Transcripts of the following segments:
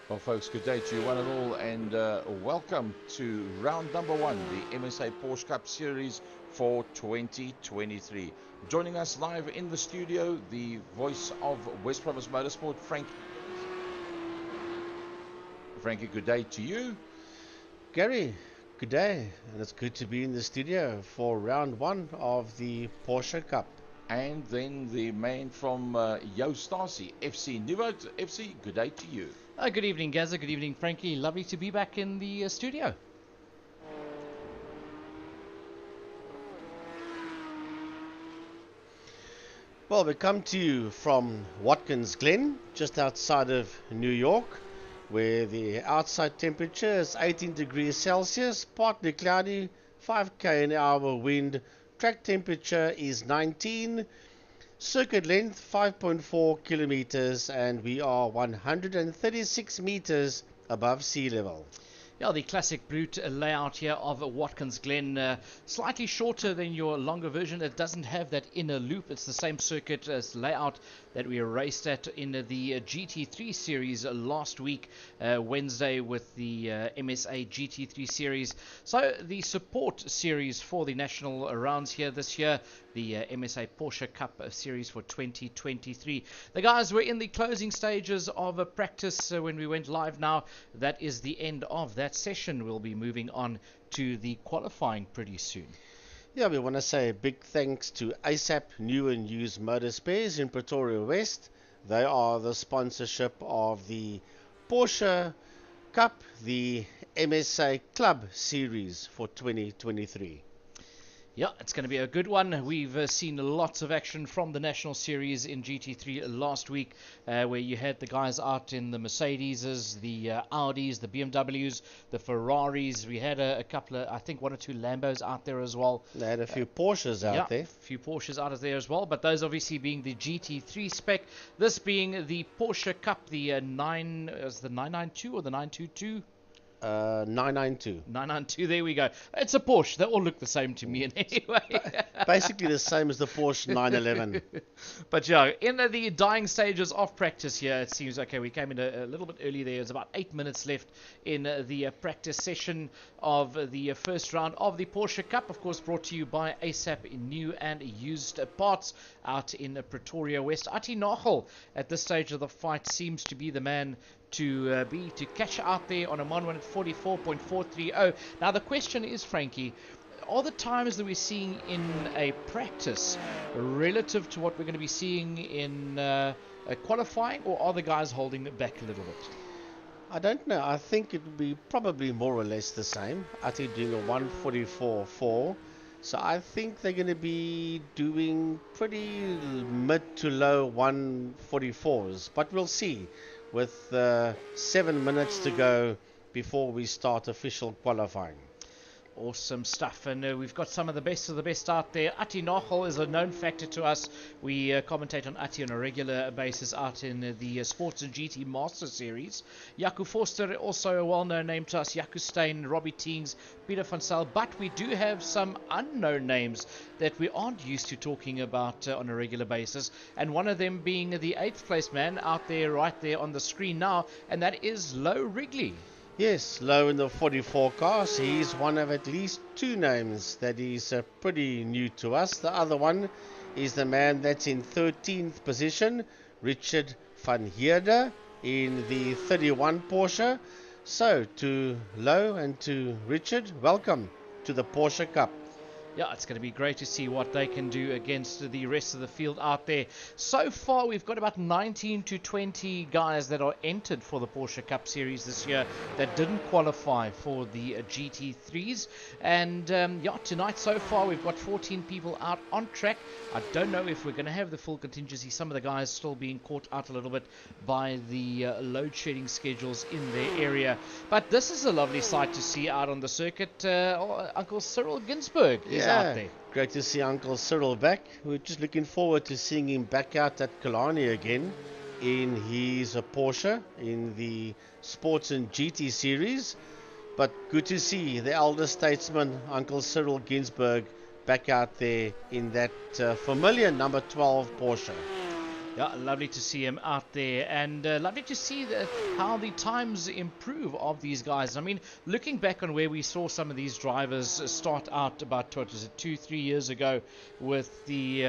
Well, folks, good day to you one and all, and welcome to round number one, the MSA Porsche Cup Series for 2023. Joining us live in the studio, the voice of West Province Motorsport, Frank. Frankie, good day to you. Gary, good day, and it's good to be in the studio for round one of the Porsche Cup. And then the man from Stasi, FC Nieuwoud. FC, good day to you. Good evening, Gazza. Good evening, Frankie. Lovely to be back in the studio. Well, we come to you from Watkins Glen, just outside of New York, where the outside temperature is 18 degrees Celsius, partly cloudy, 5k an hour wind, track temperature is 19, circuit length 5.4 kilometers, and we are 136 meters above sea level. Yeah, the classic brute layout here of Watkins Glen, slightly shorter than your longer version. It doesn't have that inner loop. It's the same circuit as layout that we raced at in the GT3 series last week, Wednesday, with the MSA GT3 series. So the support series for the national rounds here this year, the MSA Porsche Cup series for 2023. The guys were in the closing stages of practice when we went live now. That is the end of that session. We'll be moving on to the qualifying pretty soon. Yeah, we want to say a big thanks to ASAP New and Used Motor Spares in Pretoria West. They are the sponsorship of the Porsche Cup, the MSA Club Series for 2023. Yeah, it's going to be a good one. We've seen lots of action from the National Series in GT3 last week, where you had the guys out in the Mercedes, the Audis, the BMWs, the Ferraris. We had a couple of, I think, 1 or 2 Lambos out there as well. They had a few Porsches out there. A few Porsches out there as well, but those obviously being the GT3 spec. This being the Porsche Cup, the 992 or the 922? 992. 992, there we go. It's a Porsche. They all look the same to me in any way. Basically the same as the Porsche 911. But yeah, in the dying stages of practice here, it seems, okay, we came in a little bit early there. There's about 8 minutes left in the practice session of the first round of the Porsche Cup. Of course, brought to you by ASAP in new and used parts out in Pretoria West. Ati Nagel at this stage of the fight seems to be the man to catch out there on a 1 minute 44.430. Now the question is, Frankie, are the times that we're seeing in a practice relative to what we're going to be seeing in a qualifying, or are the guys holding it back a little bit? I don't know. I think it would be probably more or less the same. Ati doing a 144.4. So I think they're going to be doing pretty mid to low 144s, but we'll see. With 7 minutes to go before we start official qualifying. Awesome stuff, and we've got some of the best out there. Ati Nagel is a known factor to us. We commentate on Ati on a regular basis out in the Sports and GT Master Series. Jaco Forster, also a well-known name to us. Jaco Steyn, Robbie Teings, Peter van Zyl, but we do have some unknown names that we aren't used to talking about on a regular basis, and one of them being the 8th place man out there right there on the screen now, and that is Low Wrigley. Yes, low in the 44 car. So he's one of at least 2 names that is pretty new to us. The other one is the man that's in 13th position, Richard van Heerde, in the 31 Porsche. So to Low and to Richard, welcome to the Porsche Cup. Yeah, it's going to be great to see what they can do against the rest of the field out there. So far, we've got about 19 to 20 guys that are entered for the Porsche Cup Series this year that didn't qualify for the GT3s. And yeah, tonight so far, we've got 14 people out on track. I don't know if we're going to have the full contingency. Some of the guys still being caught out a little bit by the load shedding schedules in their area. But this is a lovely sight to see out on the circuit. Uncle Cyril Ginsberg is out there. Great to see Uncle Cyril back. We're just looking forward to seeing him back out at Killarney again in his Porsche in the Sports and GT Series. But good to see the elder statesman, Uncle Cyril Ginsberg, back out there in that familiar number 12 Porsche. Yeah, lovely to see him out there, and lovely to see how the times improve of these guys. I mean, looking back on where we saw some of these drivers start out about 2-3 years ago with the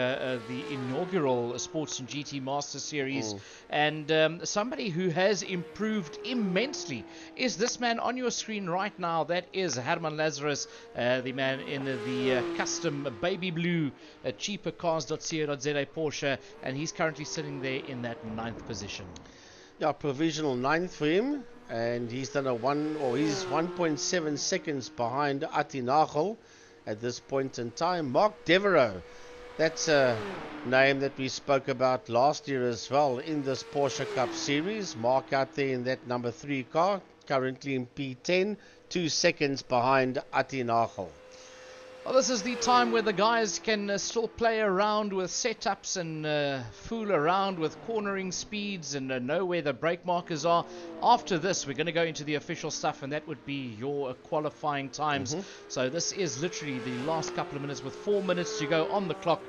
inaugural Sports and GT Master Series, and somebody who has improved immensely is this man on your screen right now. That is Herman Lazarus, the man in the custom baby blue cheapercars.co.za Porsche, and he's currently sitting there in that 9th position. Yeah, provisional 9th for him, and he's done he's 1.7 seconds behind Ati Nagel at this point in time. Mark Devereaux, that's a name that we spoke about last year as well in this Porsche Cup Series. Mark out there in that number 3 car, currently in P10, 2 seconds behind Ati Nagel. Well, this is the time where the guys can still play around with setups and fool around with cornering speeds and know where the brake markers are. After this, we're going to go into the official stuff, and that would be your qualifying times. So this is literally the last couple of minutes with 4 minutes to go on the clock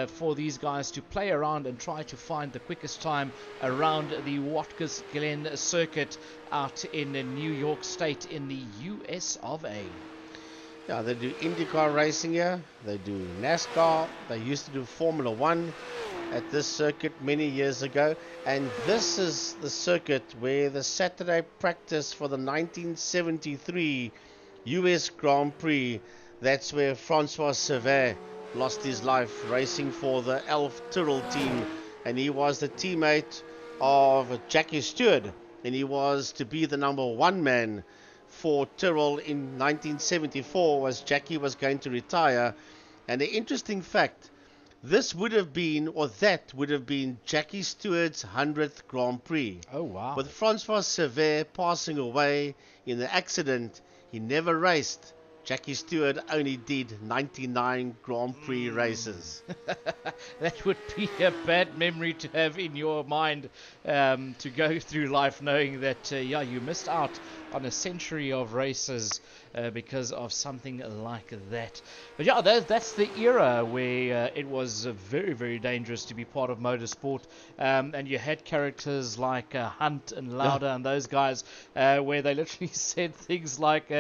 for these guys to play around and try to find the quickest time around the Watkins Glen circuit out in New York State in the US of A. Yeah, they do IndyCar racing here, they do NASCAR, they used to do Formula 1 at this circuit many years ago, and this is the circuit where the Saturday practice for the 1973 US Grand Prix, that's where Francois Servet lost his life racing for the Elf Tyrrell team, and he was the teammate of Jackie Stewart, and he was to be the number 1 man for Tyrrell in 1974 as Jackie was going to retire. And the interesting fact, this would have been, or that would have been, Jackie Stewart's 100th Grand Prix. Oh, wow. With Francois Sever passing away in the accident, he never raced. Jackie Stewart only did 99 Grand Prix races. That would be a bad memory to have in your mind, to go through life knowing that, you missed out on a century of races because of something like that. But yeah, that's the era where it was very, very dangerous to be part of motorsport. And you had characters like Hunt and Lauder and those guys where they literally said things like,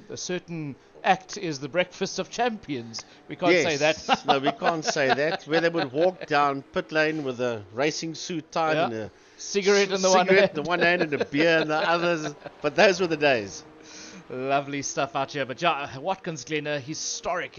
a certain act is the breakfast of champions. We can't say that. No, we can't say that. Where they would walk down pit lane with a racing suit tied and a cigarette in the one hand and a beer in the others. But those were the days. Lovely stuff out here. But yeah, Watkins Glen, a historic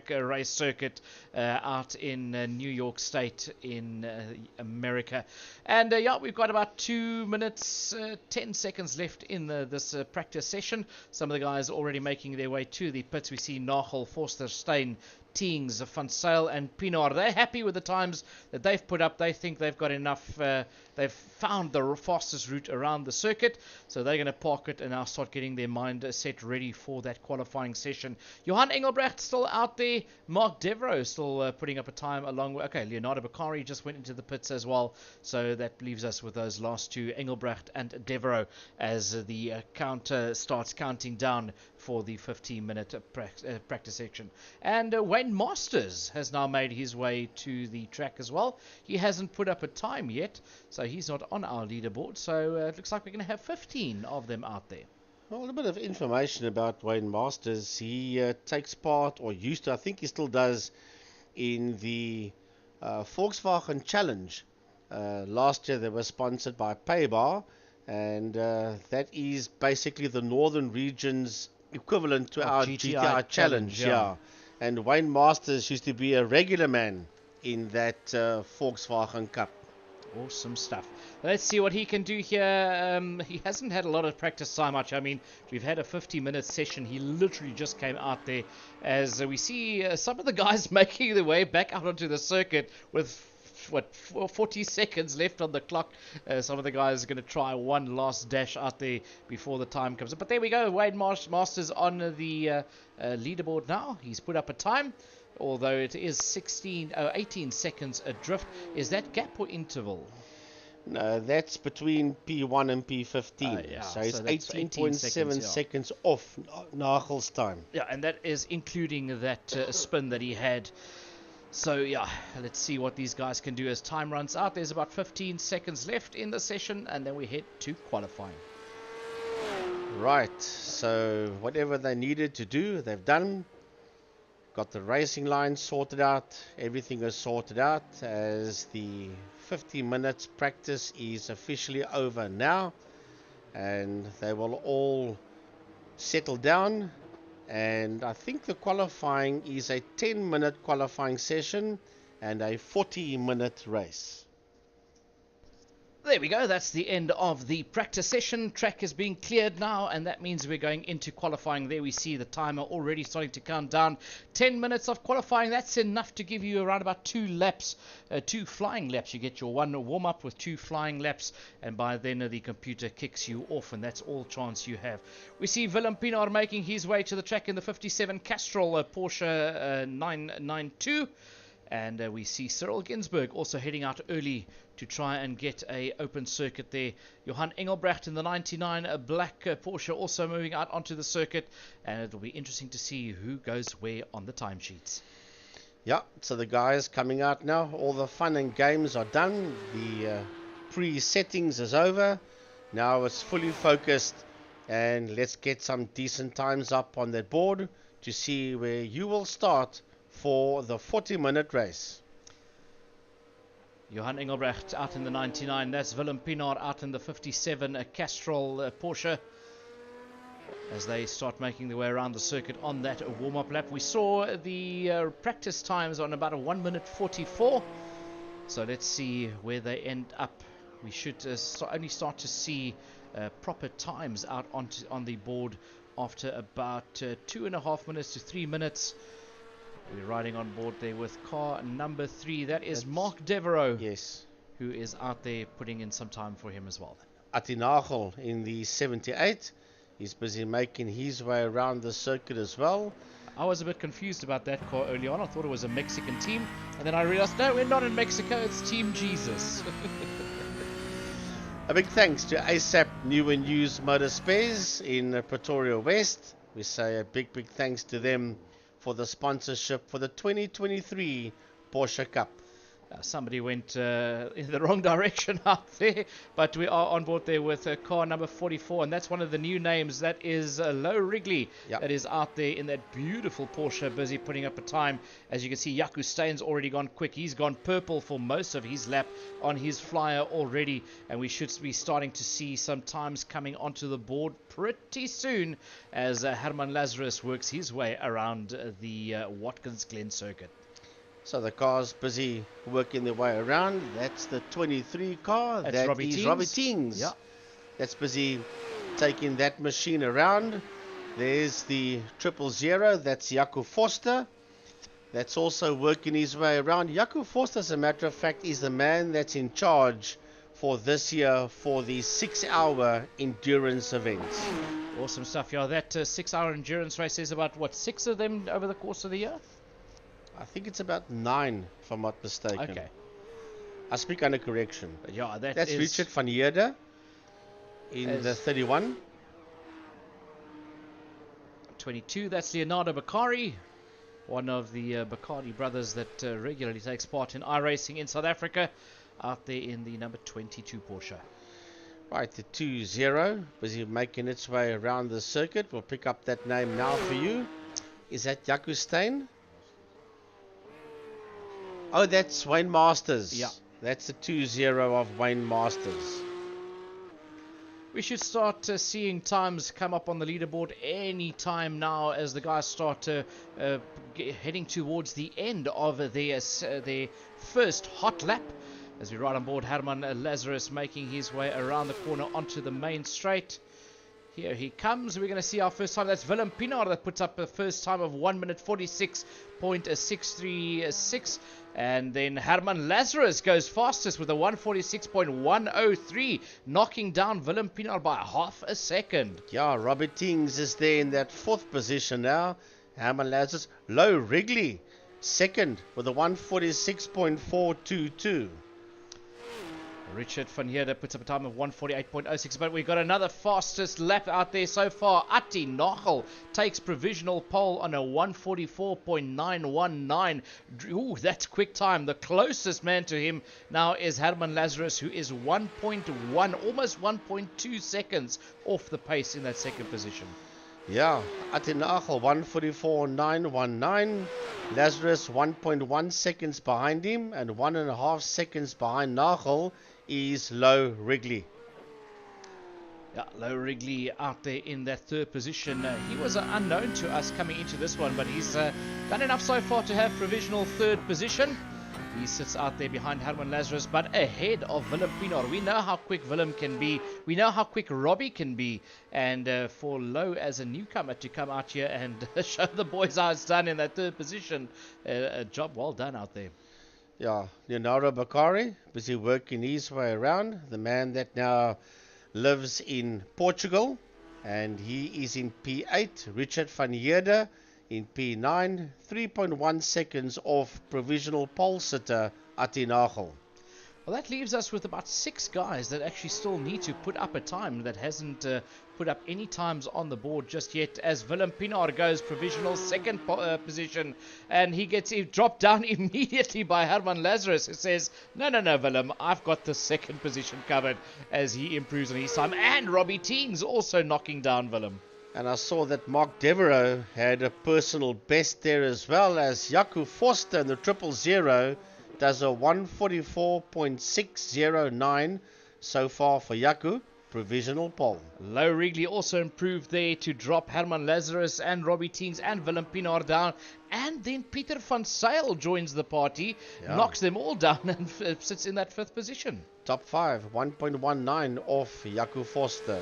race circuit out in New York State in America. And we've got about 2 minutes, 10 seconds left in this practice session. Some of the guys already making their way to the pits. We see Nagel, Forster, Steyn, Teens, Van Sail and Pienaar. They're happy with the times that they've put up. They think they've got enough. They've found the fastest route around the circuit, so they're going to park it and now start getting their mind set ready for that qualifying session. Johan Engelbrecht still out there. Mark Devereaux still putting up a time along with... Okay, Leonardo Beccari just went into the pits as well, so that leaves us with those last two, Engelbrecht and Devereaux, as the counter starts counting down for the 15-minute practice section. And Wayne Masters has now made his way to the track as well. He hasn't put up a time yet, so he's not on our leaderboard. So it looks like we're going to have 15 of them out there. Well, a bit of information about Wayne Masters. He takes part, or used to, I think he still does, in the Volkswagen Challenge. Last year they were sponsored by Paybar, and that is basically the northern region's equivalent to our GTI Challenge. Yeah. And Wayne Masters used to be a regular man in that Volkswagen Cup. Awesome stuff. Let's see what he can do here. He hasn't had a lot of practice time much. I mean, we've had a 50-minute session. He literally just came out there, as we see some of the guys making their way back out onto the circuit with 40 seconds left on the clock. Some of the guys are going to try one last dash out there before the time comes up. But there we go. Wayne Masters on the leaderboard now. He's put up a time, although it is 18 seconds adrift. Is that gap or interval? No, that's between P1 and P15. So it's 18.7 seconds off Nagel's time. Yeah, and that is including that spin that he had. So yeah, let's see what these guys can do as time runs out. There's about 15 seconds left in the session, and then we head to qualifying. Right, so whatever they needed to do, they've done. Got the racing line sorted out. Everything is sorted out, as the 50 minutes practice is officially over now, and they will all settle down. And I think the qualifying is a 10-minute qualifying session and a 40-minute race. There we go. That's the end of the practice session. Track is being cleared now, and that means we're going into qualifying. There we see the timer already starting to count down. 10 minutes of qualifying. That's enough to give you around about 2 laps, 2 flying laps. You get your one warm-up with 2 flying laps, and by then the computer kicks you off, and that's all chance you have. We see Willem Pienaar making his way to the track in the 57 Castrol Porsche 992. And we see Cyril Ginsberg also heading out early to try and get a open circuit there. Johan Engelbrecht in the 99 black Porsche also moving out onto the circuit. And it'll be interesting to see who goes where on the timesheets. Yeah, so the guys coming out now. All the fun and games are done. The pre-settings is over. Now it's fully focused. And let's get some decent times up on that board to see where you will start for the 40-minute race. Johan Engelbrecht out in the 99. That's Willem Pienaar out in the 57 Castrol Porsche, as they start making their way around the circuit on that warm-up lap. We saw the practice times on about a 1 minute 44. So let's see where they end up. We should only start to see proper times out on the board after about 2.5 minutes to 3 minutes. We're riding on board there with car number 3. That is Mark Devereaux. Yes. Who is out there putting in some time for him as well. Atinagel in the 78. He's busy making his way around the circuit as well. I was a bit confused about that car early on. I thought it was a Mexican team. And then I realized, no, we're not in Mexico. It's Team Jesus. A big thanks to ASAP New and Used Motor Spares in Pretoria West. We say a big thanks to them for the sponsorship for the 2023 Porsche Cup. Somebody went in the wrong direction out there, but we are on board there with car number 44, and that's one of the new names. That is Low Wrigley. Yep. That is out there in that beautiful Porsche, busy putting up a time. As you can see, Jaco Stein's already gone quick. He's gone purple for most of his lap on his flyer already, and we should be starting to see some times coming onto the board pretty soon as Herman Lazarus works his way around the Watkins Glen circuit. So the car's busy working their way around. That's the 23 car. That's Robbie Teens. Yeah. That's busy taking that machine around. There's the 000. That's Jaco Forster. That's also working his way around. Jaco Forster, as a matter of fact, is the man that's in charge for this year for the 6-hour endurance events. Awesome stuff. Yeah, that 6-hour endurance race is about, what, 6 of them over the course of the year? I think it's about 9, if I'm not mistaken. Okay. I speak under correction. But yeah, that's Richard van Heerden in the 31. 22, that's Leonardo Baccari, one of the Bacardi brothers that regularly takes part in iRacing in South Africa, out there in the number 22 Porsche. Right, the 20, busy making its way around the circuit. We'll pick up that name now for you. Is that Jaco Stein? Oh, that's Wayne Masters. Yeah. That's the 20 of Wayne Masters. We should start seeing times come up on the leaderboard any time now as the guys start heading towards the end of their first hot lap. As we ride on board, Herman Lazarus making his way around the corner onto the main straight. Here he comes. We're going to see our first time. That's Willem Pinaar that puts up a first time of 1 minute 46.636. And then Herman Lazarus goes fastest with a 146.103, knocking down Willem Pinaar by half a second. Yeah, Robert Tings is there in that 4th position now. Herman Lazarus, Low Wrigley, second with a 146.422. Richard van Heerden puts up a time of 148.06, but we've got another fastest lap out there so far. Atti Nagel takes provisional pole on a 144.919. Ooh, that's quick time. The closest man to him now is Herman Lazarus, who is 1.1, almost 1.2 seconds off the pace in that second position. Yeah, Atti Nagel 144.919. Lazarus 1.1 seconds behind him, and 1.5 seconds behind Nagel is Low Wrigley. Yeah, Low Wrigley out there in that 3rd position. He was unknown to us coming into this one, but he's done enough so far to have provisional 3rd position. He sits out there behind Herman Lazarus, but ahead of Willem Pinaar. We know how quick Willem can be. We know how quick Robbie can be. And for Low as a newcomer to come out here and show the boys how it's done in that 3rd position, a job well done out there. Yeah, Leonardo Baccari, busy working his way around. The man that now lives in Portugal, and he is in P8. Richard van Heerden in P9, 3.1 seconds off provisional pole sitter Atti Nagel. Well, that leaves us with about 6 guys that actually still need to put up a time that hasn't put up any times on the board just yet, as Willem Pinaar goes provisional 2nd position, and he gets dropped down immediately by Herman Lazarus, who says, no, Willem, I've got the 2nd position covered, as he improves on his time, and Robbie Teens also knocking down Willem. And I saw that Mark Devereaux had a personal best there as well, as Jaco Forster in the 000 does a 144.609 so far for Jaco, provisional pole. Low Wrigley also improved there to drop Herman Lazarus and Robbie Teens and Willem Pinaar down. And then Peter van Zyl joins the party, knocks them all down and sits in that 5th position. Top 5, 1.19 off Jaco Forster.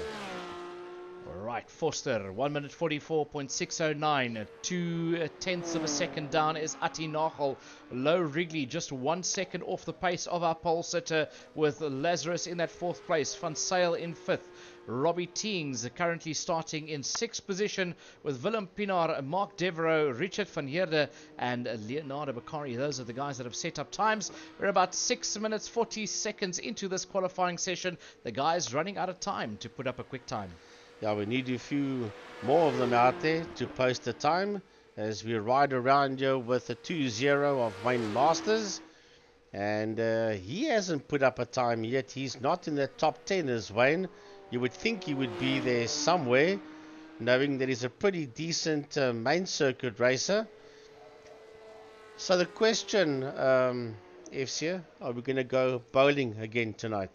Right, Forster, 1 minute 44.609, 2/10 of a second down is Ati Nachel. Low Wrigley, just 1 second off the pace of our pole sitter, with Lazarus in that 4th place, Van Sale in 5th. Robbie Teings currently starting in 6th position with Willem Pinaar, Mark Devereaux, Richard van Heerde and Leonardo Bakari. Those are the guys that have set up times. We're about 6 minutes 40 seconds into this qualifying session. The guys running out of time to put up a quick time. Yeah, we need a few more of them out there to post the time as we ride around here with the 2-0 of Wayne Masters. And he hasn't put up a time yet. He's not in the top 10 as Wayne. You would think he would be there somewhere, knowing that he's a pretty decent main circuit racer. So the question, FC, are we going to go bowling again tonight?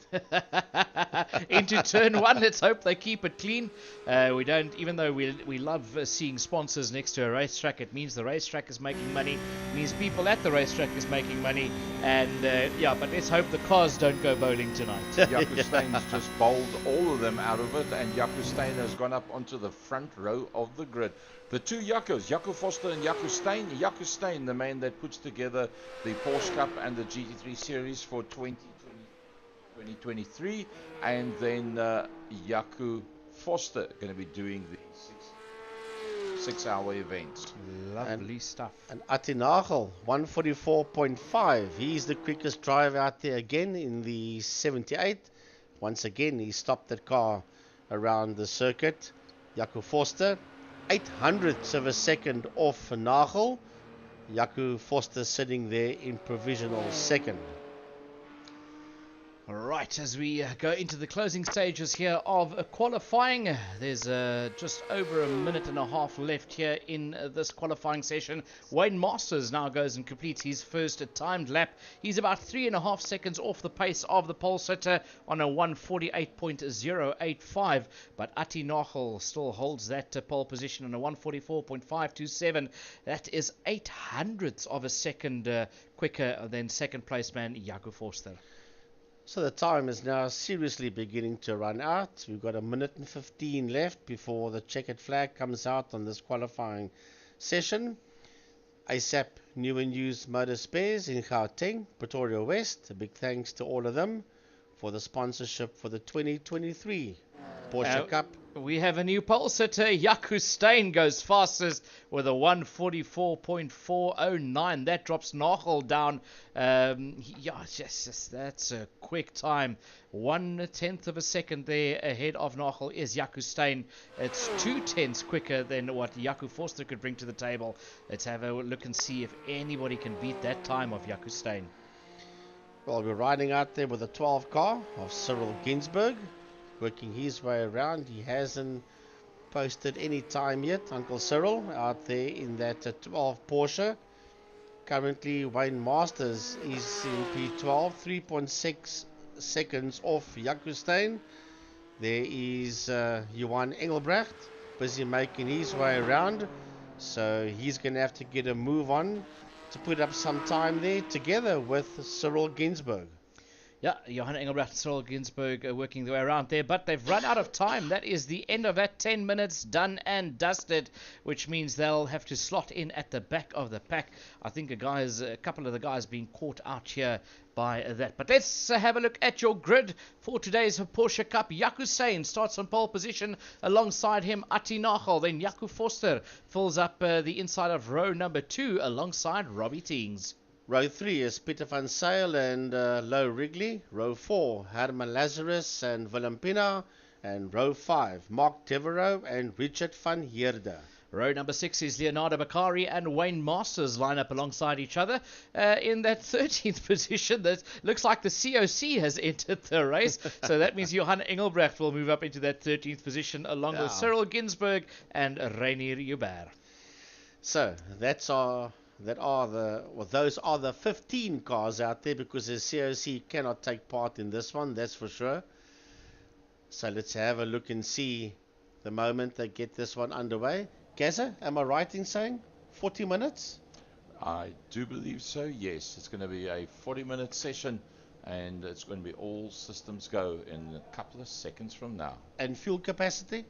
Into turn 1, let's hope they keep it clean. We don't, even though we love seeing sponsors next to a racetrack, it means the racetrack is making money, it means people at the racetrack is making money, and yeah, but let's hope the cars don't go bowling tonight. Jaco Stein's just bowled all of them out of it, and Jaco Stein has gone up onto the front row of the grid. The two Jacos, Jaco Foster and Jaco Stein. Jaco Stein, the man that puts together the Porsche Cup and the GT3 Series for 2023, and then Jaco Foster going to be doing the 6-hour events. Lovely stuff. And Ati Nachel, 144.5. He's the quickest driver out there again in the 78. Once again, he stopped that car around the circuit. Jaco Foster, 0.08 of a second off Nachel. Jaco Foster sitting there in provisional second. Right, as we go into the closing stages here of qualifying, there's just over a minute and a half left here in this qualifying session. Wayne Masters now goes and completes his first timed lap. He's about 3.5 seconds off the pace of the pole sitter on a 148.085, but Ati Nachel still holds that pole position on a 144.527. That is 0.08 of a second quicker than second place man Jaco Forster. So the time is now seriously beginning to run out. We've got 1 minute and 15 left before the checkered flag comes out on this qualifying session. ASAP New and Used Motor Spares in Gauteng, Pretoria West. A big thanks to all of them for the sponsorship for the 2023 Porsche Cup. We have a new pole sitter. Jaco Stein goes fastest with a 144.409. That drops Nachel down. Yes, that's a quick time. 1/10 of a second there ahead of Nachel is Jaco Stein. It's 2/10 quicker than what Jaco Forster could bring to the table. Let's have a look and see if anybody can beat that time of Jaco Stein. Well, we're riding out there with a 12 car of Cyril Ginsberg, working his way around. He hasn't posted any time yet, Uncle Cyril, out there in that 12 Porsche. Currently, Wayne Masters is in P12, 3.6 seconds off Jaco Stein. There is Johan Engelbrecht, busy making his way around. So he's going to have to get a move on to put up some time there together with Cyril Ginsberg. Yeah, Johan Engelbrecht, Cyril Ginsberg working their way around there, but they've run out of time. That is the end of that 10 minutes done and dusted, which means they'll have to slot in at the back of the pack. I think a couple of the guys being caught out here by that. But let's have a look at your grid for today's Porsche Cup. Jaco Stein starts on pole position. Alongside him, Ati Nachel. Then Jaco Forster fills up the inside of row number 2 alongside Robbie Teings. Row 3 is Pieter van Zyl and Low Wrigley. Row 4, Herman Lazarus and Willem Pinaar. And row 5, Mark Devereaux and Richard van Heerde. Row number 6 is Leonardo Bakari and Wayne Masters line up alongside each other. In that 13th position, that looks like the COC has entered the race. So that means Johan Engelbrecht will move up into that 13th position along with Cyril Ginsberg and Reinier Hubert. So those are the 15 cars out there, because the COC cannot take part in this one, that's for sure. So let's have a look and see the moment they get this one underway. Gaza, am I right in saying 40 minutes? I do believe so, yes. It's going to be a 40-minute session, and it's going to be all systems go in a couple of seconds from now. And fuel capacity?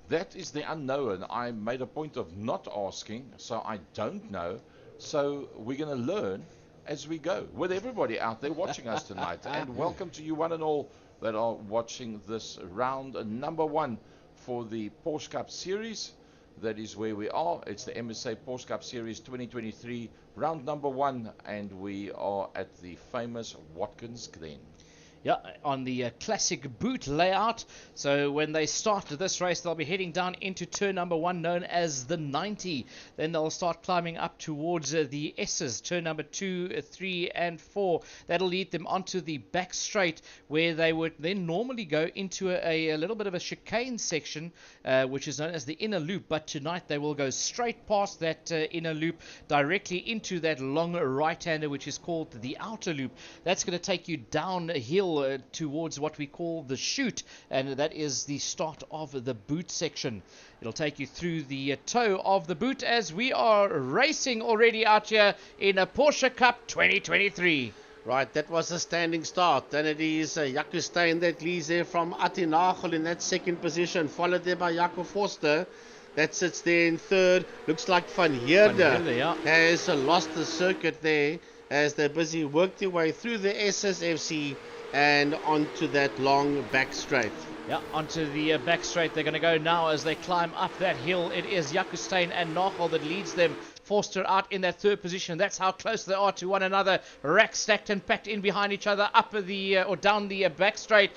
That is the unknown. I made a point of not asking, so I don't know. So we're going to learn as we go with everybody out there watching us tonight. And welcome to you one and all that are watching this round number 1 for the Porsche Cup Series. That is where we are. It's the MSA Porsche Cup Series 2023, round number 1, and we are at the famous Watkins Glen. Yeah, on the classic boot layout. So when they start this race, they'll be heading down into turn number 1, known as the 90. Then they'll start climbing up towards the Esses, turn number 2, 3, and 4. That'll lead them onto the back straight, where they would then normally go into a little bit of a chicane section, which is known as the inner loop. But tonight they will go straight past that inner loop, directly into that long right-hander, which is called the outer loop. That's going to take you downhill towards what we call the chute, and that is the start of the boot section. It'll take you through the toe of the boot as we are racing already out here in a Porsche Cup 2023. Right, that was a standing start. Then it is Jaco Steyn that leads there from Nagel in that second position, followed there by Jaco Forster. That sits there in third. Looks like Van Heerde has lost the circuit there as they're busy working their way through the SSFC and onto that long back straight. Yeah, onto the back straight they're going to go now as they climb up that hill. It is Jaco Steyn and Nagel that leads them. Forster out in that third position. That's how close they are to one another. Rack stacked and packed in behind each other, up the or down the back straight,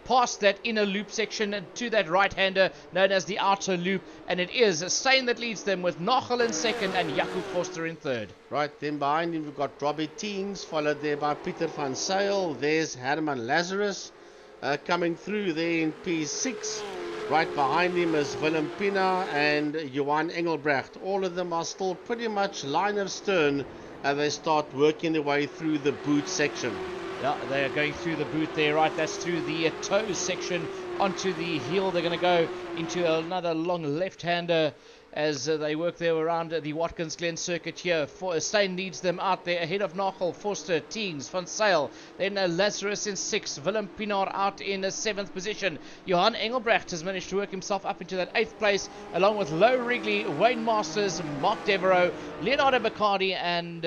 past that inner loop section to that right-hander known as the outer loop. And it is Steyn that leads them, with Nagel in second and Jaco Forster in third. Right, then behind him we've got Robbie Teens, followed there by Pieter van Zyl. There's Herman Lazarus coming through there in P6. Right behind him is Willem Pina and Johan Engelbrecht. All of them are still pretty much line of stern as they start working their way through the boot section. Yeah, they are going through the boot there, right? That's through the toe section onto the heel. They're going to go into another long left-hander as they work their way around the Watkins Glen circuit here. Steyn leads them out there ahead of Nagel, Forster, Teens, Van Zyl. Then Lazarus in 6th, Willem Pinaar out in 7th position. Johan Engelbrecht has managed to work himself up into that 8th place, along with Low Wrigley, Wayne Masters, Mark Devereaux, Leonardo Bacardi, and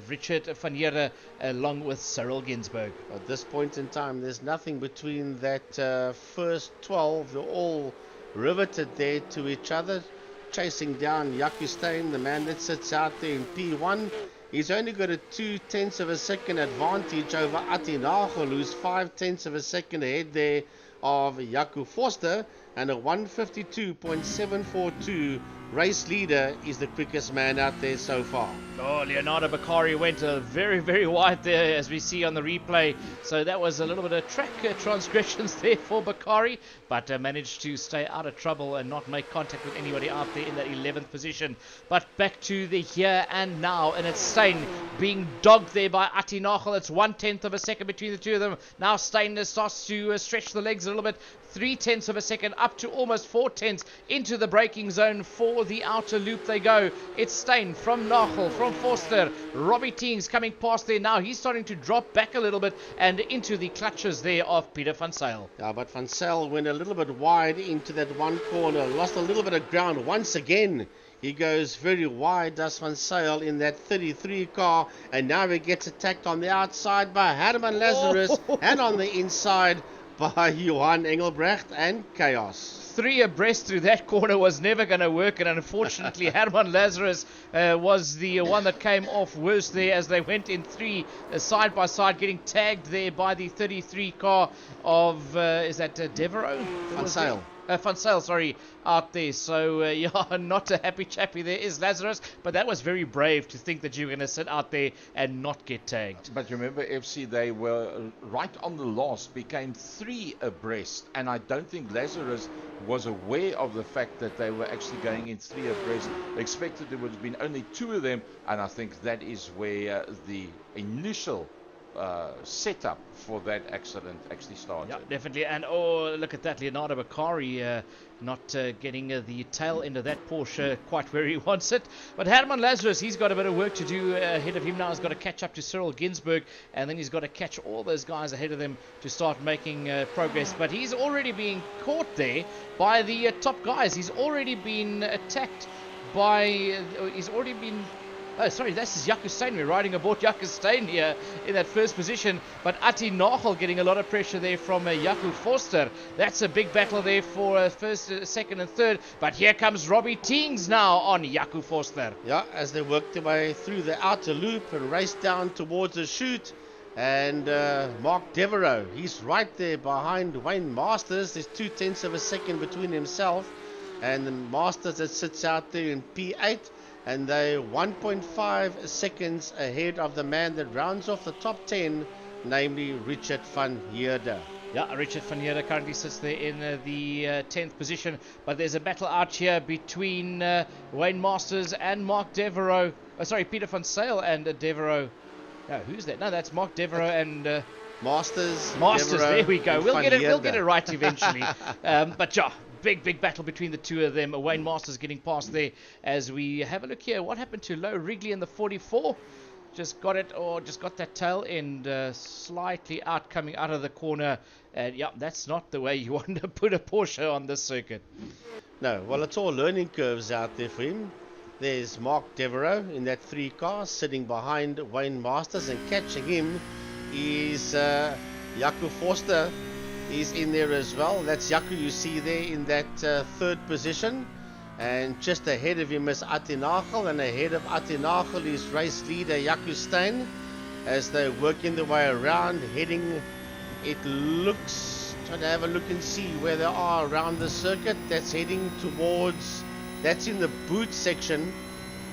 Richard van Heerde, along with Cyril Ginsberg. At this point in time, there's nothing between that first 12. They're all riveted there to each other, chasing down Jaco Steyn, the man that sits out there in P1. He's only got a 0.2 of a second advantage over Nagel, who's 0.5 of a second ahead there of Jaco Forster, and a 152.742 race leader is the quickest man out there so far. Oh, Leonardo Bacardi went very, very wide there, as we see on the replay. So that was a little bit of track transgressions there for Bacardi, but managed to stay out of trouble and not make contact with anybody out there in that 11th position. But back to the here and now, and it's Steyn being dogged there by Nagel. It's 1/10 of a second between the two of them. Now Steyn starts to stretch the legs a little bit. 0.3 of a second up to almost 0.4 into the braking zone. For the outer loop they go. It's Steyn from Nagel, from Forster. Robbie Teens coming past there now. He's starting to drop back a little bit and into the clutches there of Pieter van Zyl. Yeah, but Van Zyl went a little bit wide into that one corner, lost a little bit of ground once again. He goes very wide, does Van Zyl, in that 33 car, and now he gets attacked on the outside by Herman Lazarus and on the inside by Johan Engelbrecht and Chaos. 3 abreast through that corner was never going to work, and unfortunately Herman Lazarus was the one that came off worst there as they went in 3 side by side, getting tagged there by the 33 car of is that Devereaux? Van Zyl. Van Zyl, sorry, out there. So, yeah, not a happy chappy there is Lazarus, but that was very brave to think that you were going to sit out there and not get tagged. But remember, FC, they were right on the last, became 3 abreast, and I don't think Lazarus was aware of the fact that they were actually going in 3 abreast. Expected there would have been only 2 of them, and I think that is where the initial setup for that accident actually started. Yeah, definitely. And oh, look at that, Leonardo Beccari not getting the tail end of that Porsche quite where he wants it. But Herman Lazarus, he's got a bit of work to do ahead of him now. He's got to catch up to Cyril Ginsberg, and then he's got to catch all those guys ahead of them to start making progress. But he's already being caught there by the top guys. He's already been attacked by... he's already been... Oh, sorry, this is Jaco Steyn. We're riding aboard Jaco Steyn here in that first position. But Atti Nagel getting a lot of pressure there from Jaco Forster. That's a big battle there for first, second and third. But here comes Robbie Teings now on Jaco Forster. Yeah, as they work their way through the outer loop and race down towards the chute. And Mark Devereaux, he's right there behind Wayne Masters. There's 0.2 of a second between himself and the Masters that sits out there in P8. And they're 1.5 seconds ahead of the man that rounds off the top 10, namely Richard van Heerden. Yeah, Richard van Heerden currently sits there in the 10th position. But there's a battle out here between Wayne Masters and Mark Devereaux. Peter van Sale and Devereaux. No, who's that? No, that's Mark Devereaux and... Masters, Devereaux, there we go. We'll get it right eventually. But yeah, big battle between the two of them. Wayne Masters getting past there as we have a look here. What happened to Low Wrigley in the 44? Just got that tail end slightly out, coming out of the corner. And yeah, that's not the way you want to put a Porsche on this circuit. No, well, it's all learning curves out there for him. There's Mark Devereaux in that 3 car sitting behind Wayne Masters, and catching him is Jaco Forster. Is in there as well. That's Jaco you see there in that 3rd position. And just ahead of him is Atti Nagel, and ahead of Atti Nagel is race leader Jaco Steyn as they're working their way around, heading, it looks, trying to have a look and see where they are around the circuit. That's heading towards, that's in the boot section.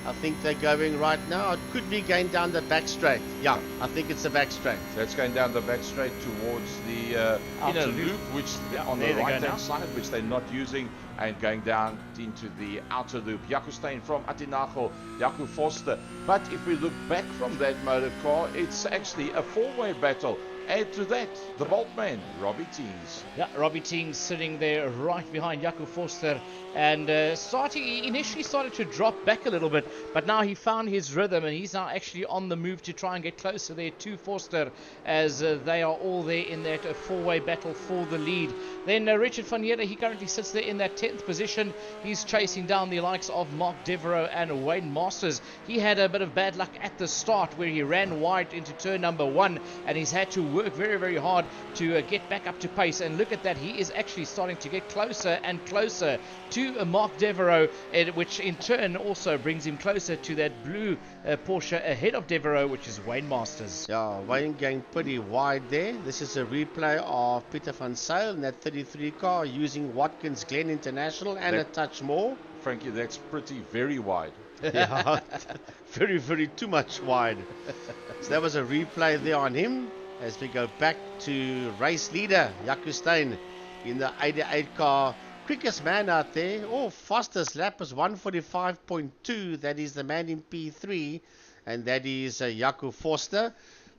I think they're going right now. It could be going down the back straight. Yeah, I think it's the back straight. That's going down the back straight towards the inner loop, which on the right-hand side, which they're not using, and going down into the outer loop. Jaco Steyn from Atti Nagel, Jaco Forster. But if we look back from that motor car, it's actually a 4-way battle. Add to that, the Boltman, Robbie Teings. Yeah, Robbie Teings sitting there right behind Jaco Forster, and he initially started to drop back a little bit, but now he found his rhythm, and he's now actually on the move to try and get closer there to Forster, as they are all there in that 4-way battle for the lead. Then Richard van Heerden, he currently sits there in that 10th position. He's chasing down the likes of Mark Devereaux and Wayne Masters. He had a bit of bad luck at the start where he ran wide into turn number 1, and he's had to work very, very hard to get back up to pace. And look at that, he is actually starting to get closer and closer to Mark Devereaux, which in turn also brings him closer to that blue Porsche ahead of Devereaux, which is Wayne Masters. Yeah, Wayne going pretty wide there. This is a replay of Peter van Sale in that 33 car using Watkins Glen International and a touch more. Frankie, that's very wide. Yeah, very, very too much wide. So that was a replay there on him. As we go back to race leader Jaco Steyn in the 88 car. Quickest man out there. Oh, fastest lap was 1:45.2. That is the man in P3, and that is Jaco Forster.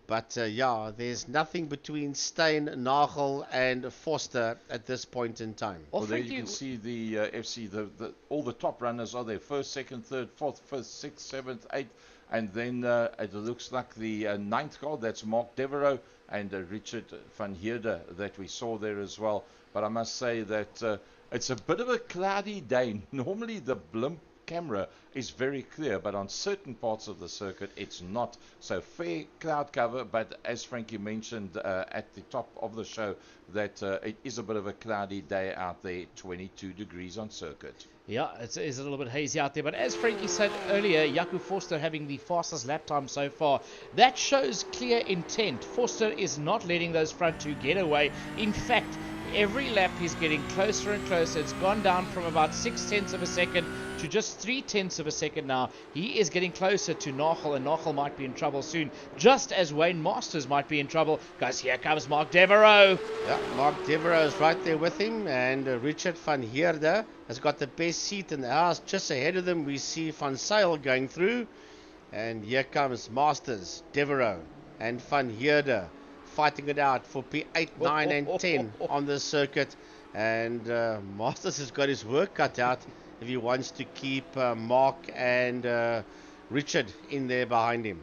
But yeah, there's nothing between Steyn, Nagel and Forster at this point in time. Well, there you can see the FC, all the top runners are there. 1st, 2nd, 3rd, 4th, 5th, 6th, 7th, 8th. And then it looks like the 9th car, that's Mark Devereaux and Richard van Heerden that we saw there as well. But I must say that it's a bit of a cloudy day. Normally the blimp camera is very clear, but on certain parts of the circuit it's not. So fair cloud cover, but as Frankie mentioned at the top of the show, that it is a bit of a cloudy day out there, 22 degrees on circuit. Yeah, it is a little bit hazy out there, but as Frankie said earlier, Jaco Forster having the fastest lap time so far. That shows clear intent. Forster is not letting those front two get away. In fact, every lap he's getting closer and closer. It's gone down from about 0.6 of a second to just 0.3 of a second now. He is getting closer to Nagel, and Nagel might be in trouble soon, just as Wayne Masters might be in trouble, because here comes Mark Devereaux. Yeah, Mark Devereaux is right there with him, and Richard van Heerden has got the best seat in the house. Just ahead of them we see Van Sale going through, and here comes Masters, Devereaux, and Van Heerde fighting it out for P8, 9 and 10 on the circuit. And Masters has got his work cut out if he wants to keep Mark and Richard in there behind him.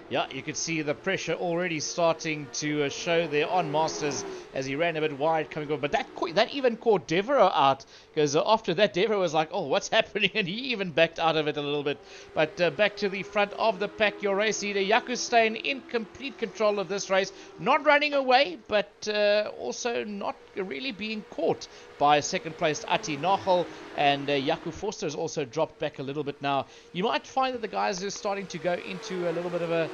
Yeah, you could see the pressure already starting to show there on Masters as he ran a bit wide coming over. But that even caught Devereaux out, because after that Devereaux was like, oh, what's happening? And he even backed out of it a little bit. But back to the front of the pack, your race leader, Jaco Steyn, in complete control of this race. Not running away, but also not really being caught by second placed Ati Nachel. And Jaco Forster has also dropped back a little bit now. You might find that the guys are starting to go into a little bit of a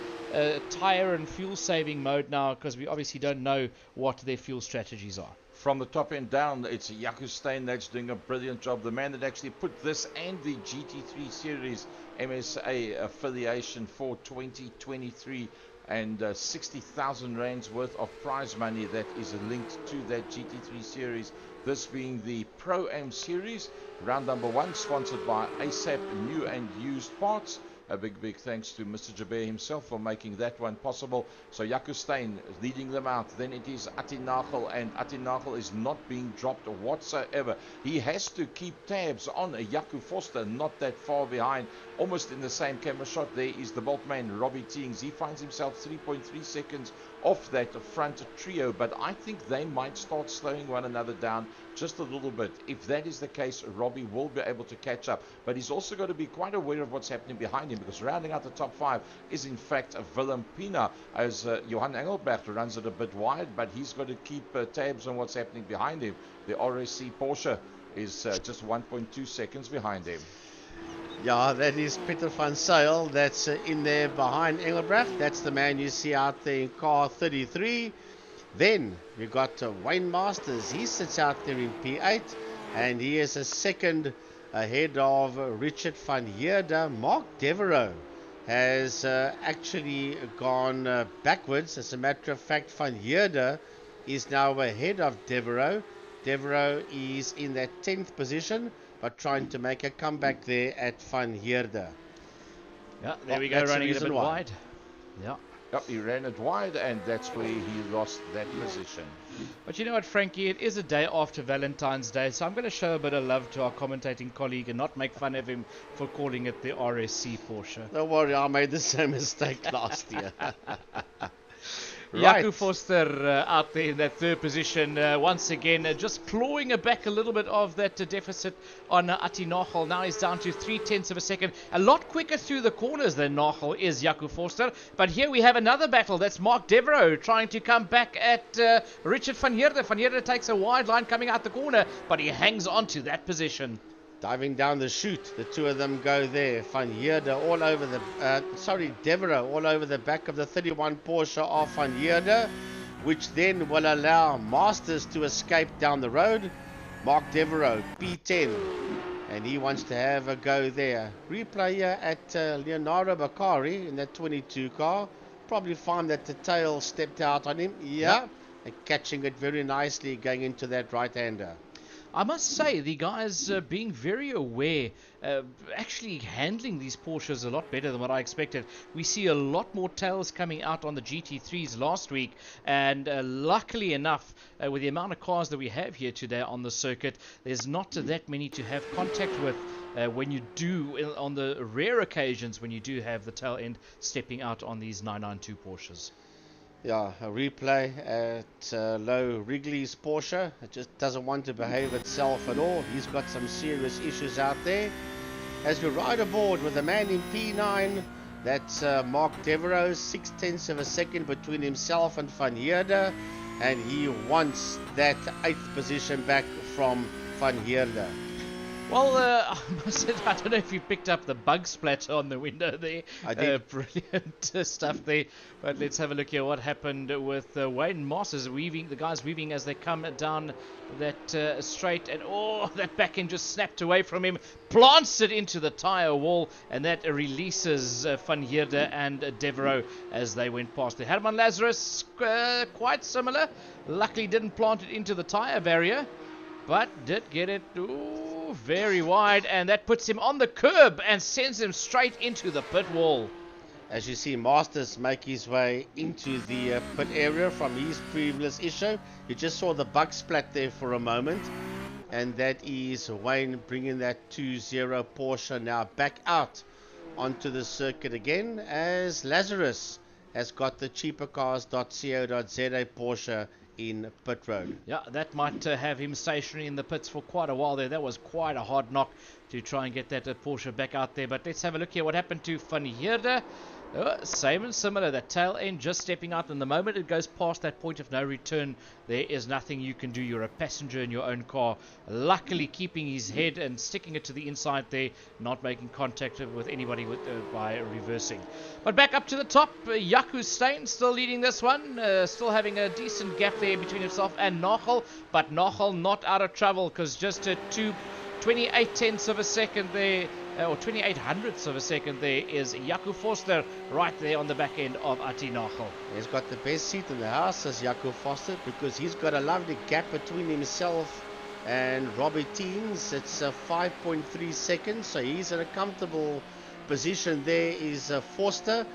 tire and fuel saving mode now, because we obviously don't know what their fuel strategies are. From the top end down, it's Jaco Steyn that's doing a brilliant job. The man that actually put this and the GT3 Series MSA affiliation for 2023 and 60,000 rands worth of prize money that is linked to that GT3 Series. This being the Pro-Am Series, round number 1, sponsored by ASAP New and Used Parts. A big thanks to Mr. Jabir himself for making that one possible. So Jaco Steyn leading them out. Then it is Ati Nachel, and Ati Nachel is not being dropped whatsoever. He has to keep tabs on Jaco Forster, not that far behind. Almost in the same camera shot, there is the Boltman, Robbie Teings. He finds himself 3.3 seconds off that front trio, but I think they might start slowing one another down just a little bit. If that is the case, Robbie will be able to catch up, but he's also got to be quite aware of what's happening behind him, because rounding out the top 5 is in fact Willem Pina, as Johan Engelbert runs it a bit wide, but he's got to keep tabs on what's happening behind him. The RSC Porsche is just 1.2 seconds behind him. Yeah, that is Peter van Zyl that's in there behind Engelbrecht. That's the man you see out there in car 33. Then we got Wayne Masters. He sits out there in P8, and he is a second ahead of Richard van Heerde. Mark Devereaux has actually gone backwards. As a matter of fact, van Heerde is now ahead of Devereaux. Devereaux is in that 10th position, but trying to make a comeback there at Van Heerde. Yeah, there we go, running it a bit wide. Yeah. Yep, he ran it wide, and that's where he lost that position. But you know what, Frankie, it is a day after Valentine's Day, so I'm going to show a bit of love to our commentating colleague and not make fun of him for calling it the RSC Porsche. Don't worry, I made the same mistake last year. Right. Jaco Forster out there in that third position, once again, just clawing back a little bit of that deficit on Ati Nachel. Now he's down to 0.3 of a second. A lot quicker through the corners than Nachel is Jaco Forster. But here we have another battle. That's Mark Devereaux trying to come back at Richard van Heerde. Van Heerde takes a wide line coming out the corner, but he hangs on to that position. Diving down the chute, the two of them go there. Van Heerde all over the, Devereaux all over the back of the 31 Porsche of Van Heerde, which then will allow Masters to escape down the road. Mark Devereaux, P10, and he wants to have a go there. Replay here at Leonardo Baccari in that 22 car. Probably find that the tail stepped out on him. Yeah, and catching it very nicely going into that right-hander. I must say, the guys being very aware, actually handling these Porsches a lot better than what I expected. We see a lot more tails coming out on the GT3s last week, and luckily enough, with the amount of cars that we have here today on the circuit, there's not that many to have contact with when you do, on the rare occasions when you do have the tail end stepping out on these 992 Porsches. Yeah, a replay at Low Wrigley's Porsche. It just doesn't want to behave itself at all. He's got some serious issues out there. As we ride aboard with a man in P9, that's Mark Devereaux, 0.6 of a second between himself and Van Heerde, and he wants that 8th position back from Van Heerde. Well, I must say, I don't know if you picked up the bug splatter on the window there. I did. Brilliant stuff there. But let's have a look here what happened with Wayne Masters weaving, the guys weaving as they come down that straight. And that back end just snapped away from him, plants it into the tyre wall, and that releases Van Heerde and Devereaux as they went past. The Herman Lazarus, quite similar. Luckily didn't plant it into the tyre barrier, but did get it very wide, and that puts him on the curb and sends him straight into the pit wall. As you see, Masters make his way into the pit area from his previous issue. You just saw the bug splat there for a moment. And that is Wayne bringing that 2-0 Porsche now back out onto the circuit again, as Lazarus has got the cheapercars.co.za Porsche in pit road. Yeah, that might have him stationary in the pits for quite a while there. That was quite a hard knock to try and get that Porsche back out there. But let's have a look here what happened to Van Heerde. Same and similar, that tail end just stepping out, and the moment it goes past that point of no return, there is nothing you can do. You're a passenger in your own car. Luckily keeping his head and sticking it to the inside there, not making contact with anybody by reversing. But back up to the top, Jaco Steyn still leading this one, still having a decent gap there between himself and Nagel, but Nagel not out of trouble, because just 28 tenths of a second there, or 28 hundredths of a second there, is Jaco Forster right there on the back end of Ati Nagel. He's got the best seat in the house as Jaco Forster, because he's got a lovely gap between himself and Robbie Teens. It's 5.3 seconds, so he's in a comfortable position there, is Forster,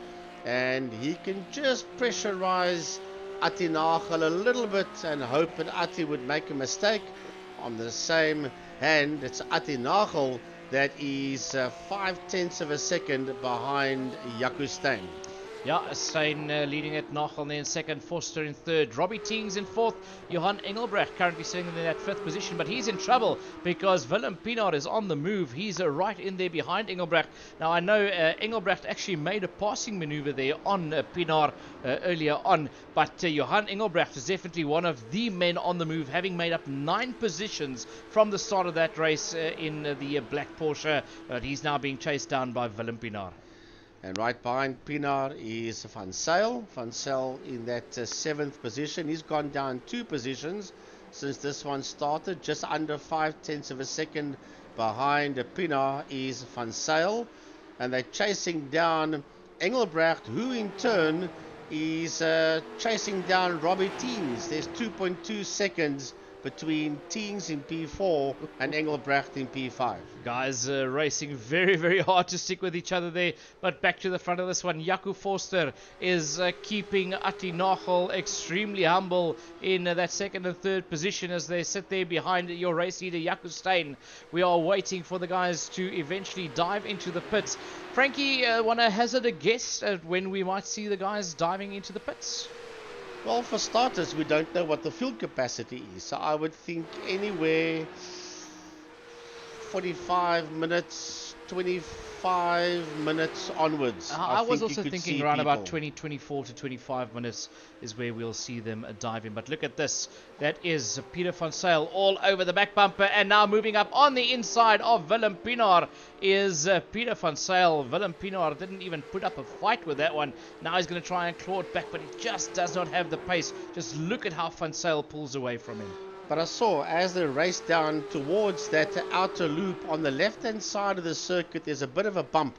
and he can just pressurize Ati Nagel a little bit and hope that Ati would make a mistake. On the same hand, it's Ati Nagel that is 0.5 of a second behind Jaco Steyn. Yeah, Steyn leading at Nagel there in second, Forster in third, Robbie Teens in fourth, Johan Engelbrecht currently sitting in that fifth position, but he's in trouble because Willem Pinaar is on the move. He's right in there behind Engelbrecht. Now I know Engelbrecht actually made a passing maneuver there on Pinaar earlier on, but Johan Engelbrecht is definitely one of the men on the move, having made up 9 positions from the start of that race in the black Porsche, but he's now being chased down by Willem Pinaar. And right behind Pinaar is Van Zyl. Van Zyl in that 7th position. He's gone down 2 positions since this one started. Just under 0.5 of a second behind Pinaar is Van Zyl. And they're chasing down Engelbrecht, who in turn is chasing down Robbie Teens. There's 2.2 seconds between Teens in P4 and Engelbrecht in P5. Guys racing very, very hard to stick with each other there. But back to the front of this one, Jaco Forster is keeping Ati Nagel extremely humble in that second and third position as they sit there behind your race leader, Jaco Steyn. We are waiting for the guys to eventually dive into the pits. Frankie, want to hazard a guess at when we might see the guys diving into the pits? Well, for starters, we don't know what the fuel capacity is, so I would think anywhere 45 minutes, 25 minutes onwards. I was also thinking around about 24 to 25 minutes is where we'll see them dive in. But look at this. That is Peter van Zyl all over the back bumper, and now moving up on the inside of Willem Pinaar is Peter van Zyl. Willem Pinaar didn't even put up a fight with that one. Now he's going to try and claw it back, but he just does not have the pace. Just look at how van Zyl pulls away from him. But I saw as they raced down towards that outer loop on the left-hand side of the circuit, there's a bit of a bump.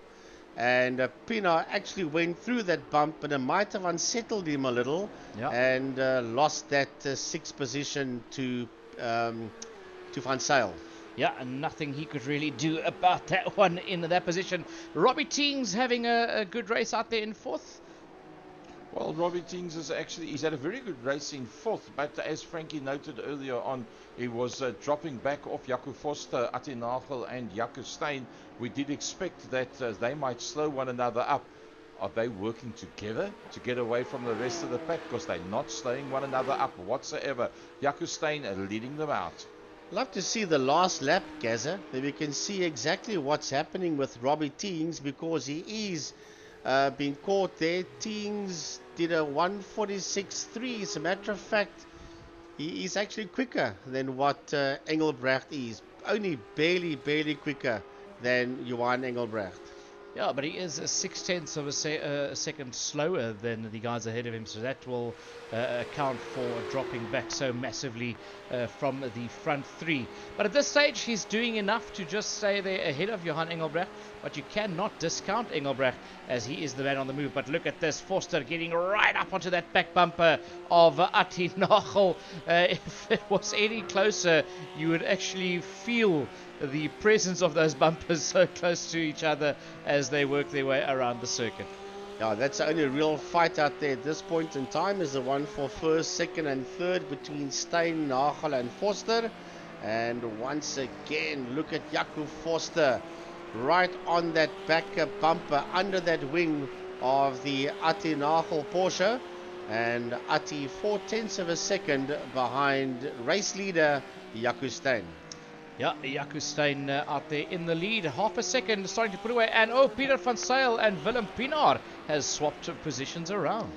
And Pinaar actually went through that bump, but it might have unsettled him a little, and lost that 6th position to Van Zyl. Yeah, and nothing he could really do about that one in that position. Robbie Teens having a good race out there in 4th. Well, Robbie Teens he's had a very good race in 4th, but as Frankie noted earlier on, he was dropping back off Jaco Forster, Ati Nagel and Jaco Steyn. We did expect that they might slow one another up. Are they working together to get away from the rest of the pack? Because they're not slowing one another up whatsoever. Jaco Steyn leading them out. Love to see the last lap, Gaza. Then we can see exactly what's happening with Robbie Teens, because he is being caught there. Teens did a 1:46.3. As a matter of fact, he is actually quicker than what Engelbrecht is. Only barely quicker than Johan Engelbrecht. Yeah, but he is 0.6 of a second slower than the guys ahead of him, so that will account for dropping back so massively from the front 3. But at this stage, he's doing enough to just stay there ahead of Johan Engelbrecht, but you cannot discount Engelbrecht as he is the man on the move. But look at this, Forster getting right up onto that back bumper of Ati Nagel. If it was any closer, you would actually feel the presence of those bumpers so close to each other as they work their way around the circuit. Yeah, that's the only real fight out there at this point in time, is the one for first, second and third between Steyn, Nagel and Forster. And once again, look at Jaco Forster right on that back bumper under that wing of the Atti Nagel Porsche. And Atti 4/10 of a second behind race leader Jaco Steyn. Yeah, Jaco Steyn out there in the lead, half a second, starting to put away, and Peter van Zyl and Willem Pinaar has swapped positions around.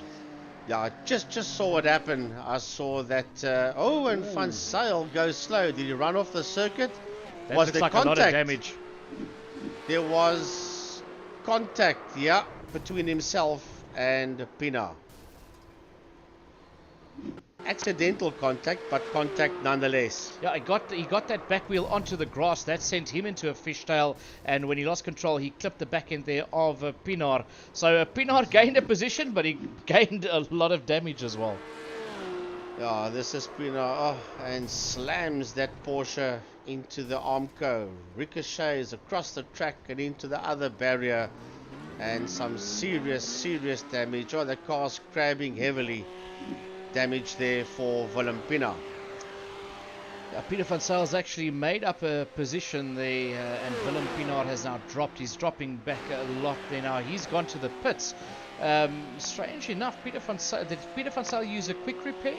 Yeah, I just saw what happened. I saw that and van Zyl goes slow. Did he run off the circuit? That Was looks there like contact? a lot of damage. There was contact, yeah, between himself and Pinaar. Accidental contact, but contact nonetheless. Yeah, he got that back wheel onto the grass. That sent him into a fishtail, and when he lost control, he clipped the back end there of Pinaar. So Pinaar gained a position, but he gained a lot of damage as well. Yeah, this is Pinaar, and slams that Porsche into the Armco. Ricochets across the track and into the other barrier, and some serious damage. The car's crabbing heavily. Damage there for Willem Pinaar. Peter van Zyl has actually made up a position there, and Willem Pinaar has now dropped. He's dropping back a lot there now. He's gone to the pits. Strangely enough, did Peter van Zyl use a quick repair?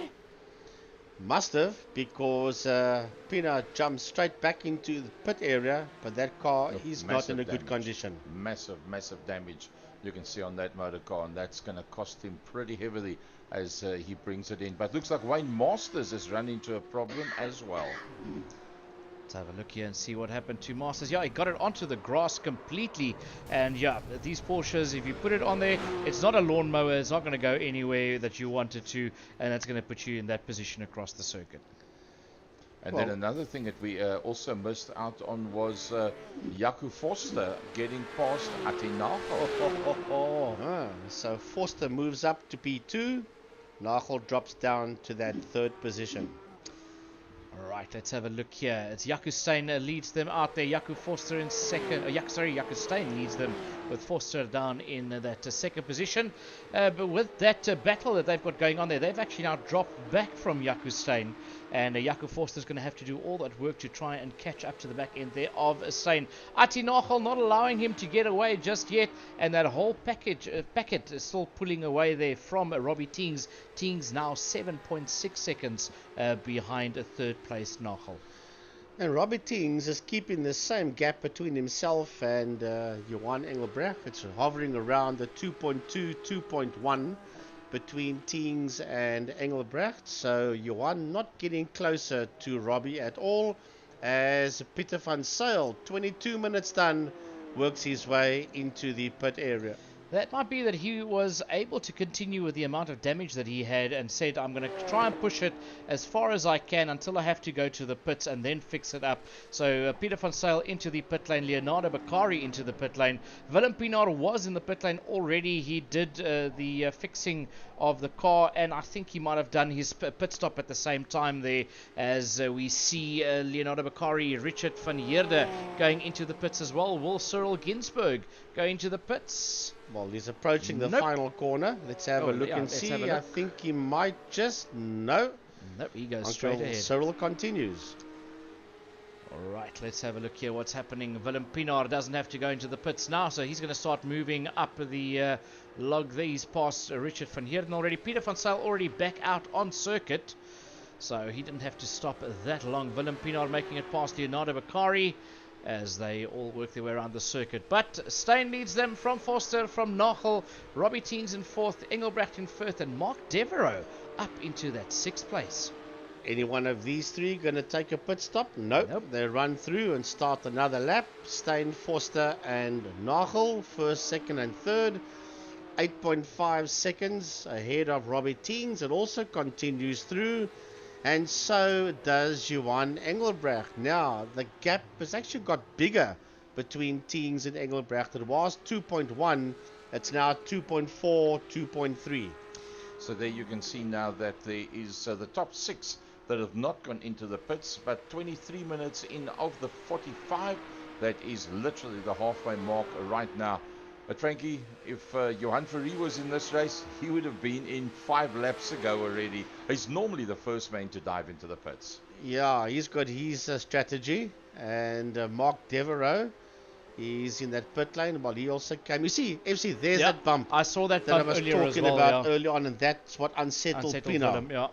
Must have, because Pinaar jumped straight back into the pit area, but that car is not in a good condition. Massive damage you can see on that motor car, and that's going to cost him pretty heavily as he brings it in. But looks like Wayne Masters has run into a problem as well. Let's have a look here and see what happened to Masters. Yeah, he got it onto the grass completely. And yeah, these Porsches, if you put it on there, it's not a lawnmower. It's not going to go anywhere that you want it to. And that's going to put you in that position across the circuit. And then another thing that we also missed out on was Jaco Forster getting past Atti Nagel. So Forster moves up to P2. Nagel drops down to that third position. Alright, let's have a look here. It's Jaco Steyn leads them out there. Jaco Forster in second. Jaco Steyn leads them with Forster down in that second position. But with that battle that they've got going on there, they've actually now dropped back from Jaco Steyn. And Jaco Forster is going to have to do all that work to try and catch up to the back end there of Steyn. Atti Nagel not allowing him to get away just yet. And that whole packet is still pulling away there from Robbie Teings. Teings now 7.6 seconds behind a third place Nagel. And Robbie Teings is keeping the same gap between himself and Johan Engelbrecht. It's hovering around the 2.2, 2.1 between Teings and Engelbrecht. So Johan not getting closer to Robbie at all, as Peter van Zyl, 22 minutes done, works his way into the pit area. That might be that he was able to continue with the amount of damage that he had and said, I'm going to try and push it as far as I can until I have to go to the pits and then fix it up. So Peter van Zyl into the pit lane, Leonardo Beccari into the pit lane. Willem Pinaar was in the pit lane already. He did the fixing of the car, and I think he might have done his pit stop at the same time there, as we see Leonardo Beccari, Richard van Heerde going into the pits as well. Will Cyril Ginsberg go into the pits? Well, he's approaching the final corner. Let's have a look and see. I think he might just... Nope, he goes straight ahead. Cyril continues. Alright, let's have a look here what's happening. Willem Pinaar doesn't have to go into the pits now, so he's going to start moving up the log there. He's past Richard van Heerden already. Peter van Zyl already back out on circuit, so he didn't have to stop that long. Willem Pinaar making it past Leonardo Beccari as they all work their way around the circuit. But Steyn leads them from Forster, from Nagel, Robbie Teings in fourth, Engelbrecht in fifth, and Mark Devereaux up into that sixth place. Any one of these three going to take a pit stop? Nope. They run through and start another lap. Steyn, Forster and Nagel, first, second and third. 8.5 seconds ahead of Robbie Teings. It also continues through. And so does Johan Engelbrecht. Now, the gap has actually got bigger between Teings and Engelbrecht. It was 2.1. It's now 2.4, 2.3. So there you can see now that there is the top six that have not gone into the pits, but 23 minutes in of the 45. That is literally the halfway mark right now. But Frankie, if Johan Ferrari was in this race, he would have been in 5 laps ago already. He's normally the first man to dive into the pits. Yeah, he's got his strategy. And Mark Devereaux, he's in that pit lane. Well, he also came. You see, FC, there's that bump. I saw that I bump was earlier as talking well. about early on, and that's what unsettled Pino. Him, yeah.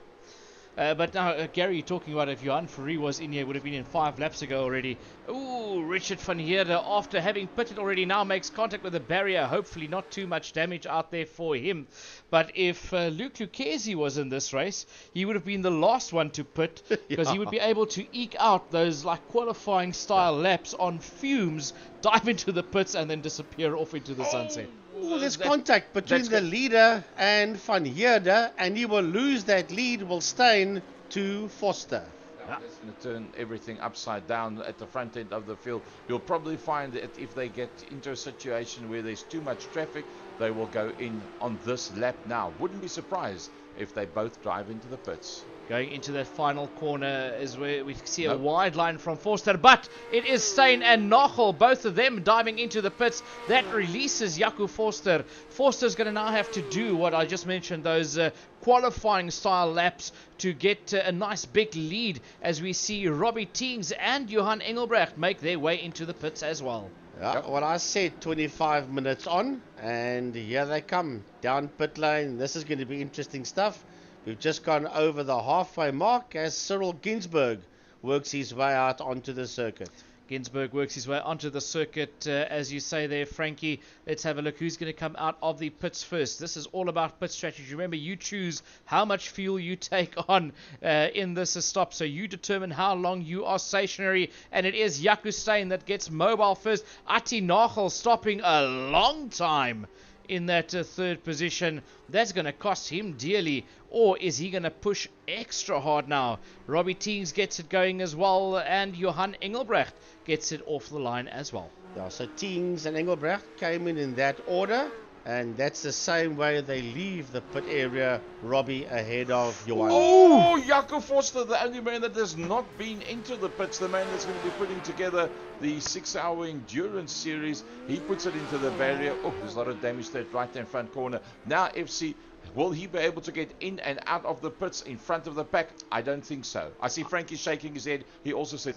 But now, Gary, talking about if Johan Ferrari was in here, would have been in 5 laps ago already. Ooh, Richard van Heerde, after having pitted already, now makes contact with the barrier. Hopefully not too much damage out there for him. But if Luke Lucchesi was in this race, he would have been the last one to pit, because he would be able to eke out those like qualifying style laps on fumes, dive into the pits, and then disappear off into the sunset. Oh, there's contact between the leader and Van Heerde, and he will lose that lead, will stain to Foster. That's going to turn everything upside down at the front end of the field. You'll probably find that if they get into a situation where there's too much traffic, they will go in on this lap now. Wouldn't be surprised if they both drive into the pits. Going into that final corner is where we see a wide line from Forster, but it is Steyn and Nagel, both of them diving into the pits. That releases Jaco Forster. Forster's going to now have to do what I just mentioned, those qualifying style laps to get a nice big lead, as we see Robbie Teings and Johan Engelbrecht make their way into the pits as well. Yeah, well, I said 25 minutes on, and here they come down pit lane. This is going to be interesting stuff. We've just gone over the halfway mark as Cyril Ginsberg works his way out onto the circuit. Ginsberg works his way onto the circuit, as you say there, Frankie. Let's have a look who's going to come out of the pits first. This is all about pit strategy. Remember, you choose how much fuel you take on in this stop, so you determine how long you are stationary, and it is Jaco Steyn that gets mobile first. Ati Nagel stopping a long time in that third position. That's going to cost him dearly. Or is he going to push extra hard now? Robbie Teings gets it going as well, and Johan Engelbrecht gets it off the line as well. Yeah, so Teings and Engelbrecht came in that order, and that's the same way they leave the pit area. Robbie ahead of Johan. Oh, Jaco Forster, the only man that has not been into the pits, the man that's going to be putting together the 6-hour endurance series. He puts it into the barrier. Oh, there's a lot of damage to that right-hand front corner. Now, FC, will he be able to get in and out of the pits in front of the pack? I don't think so. I see Frankie shaking his head. He also said,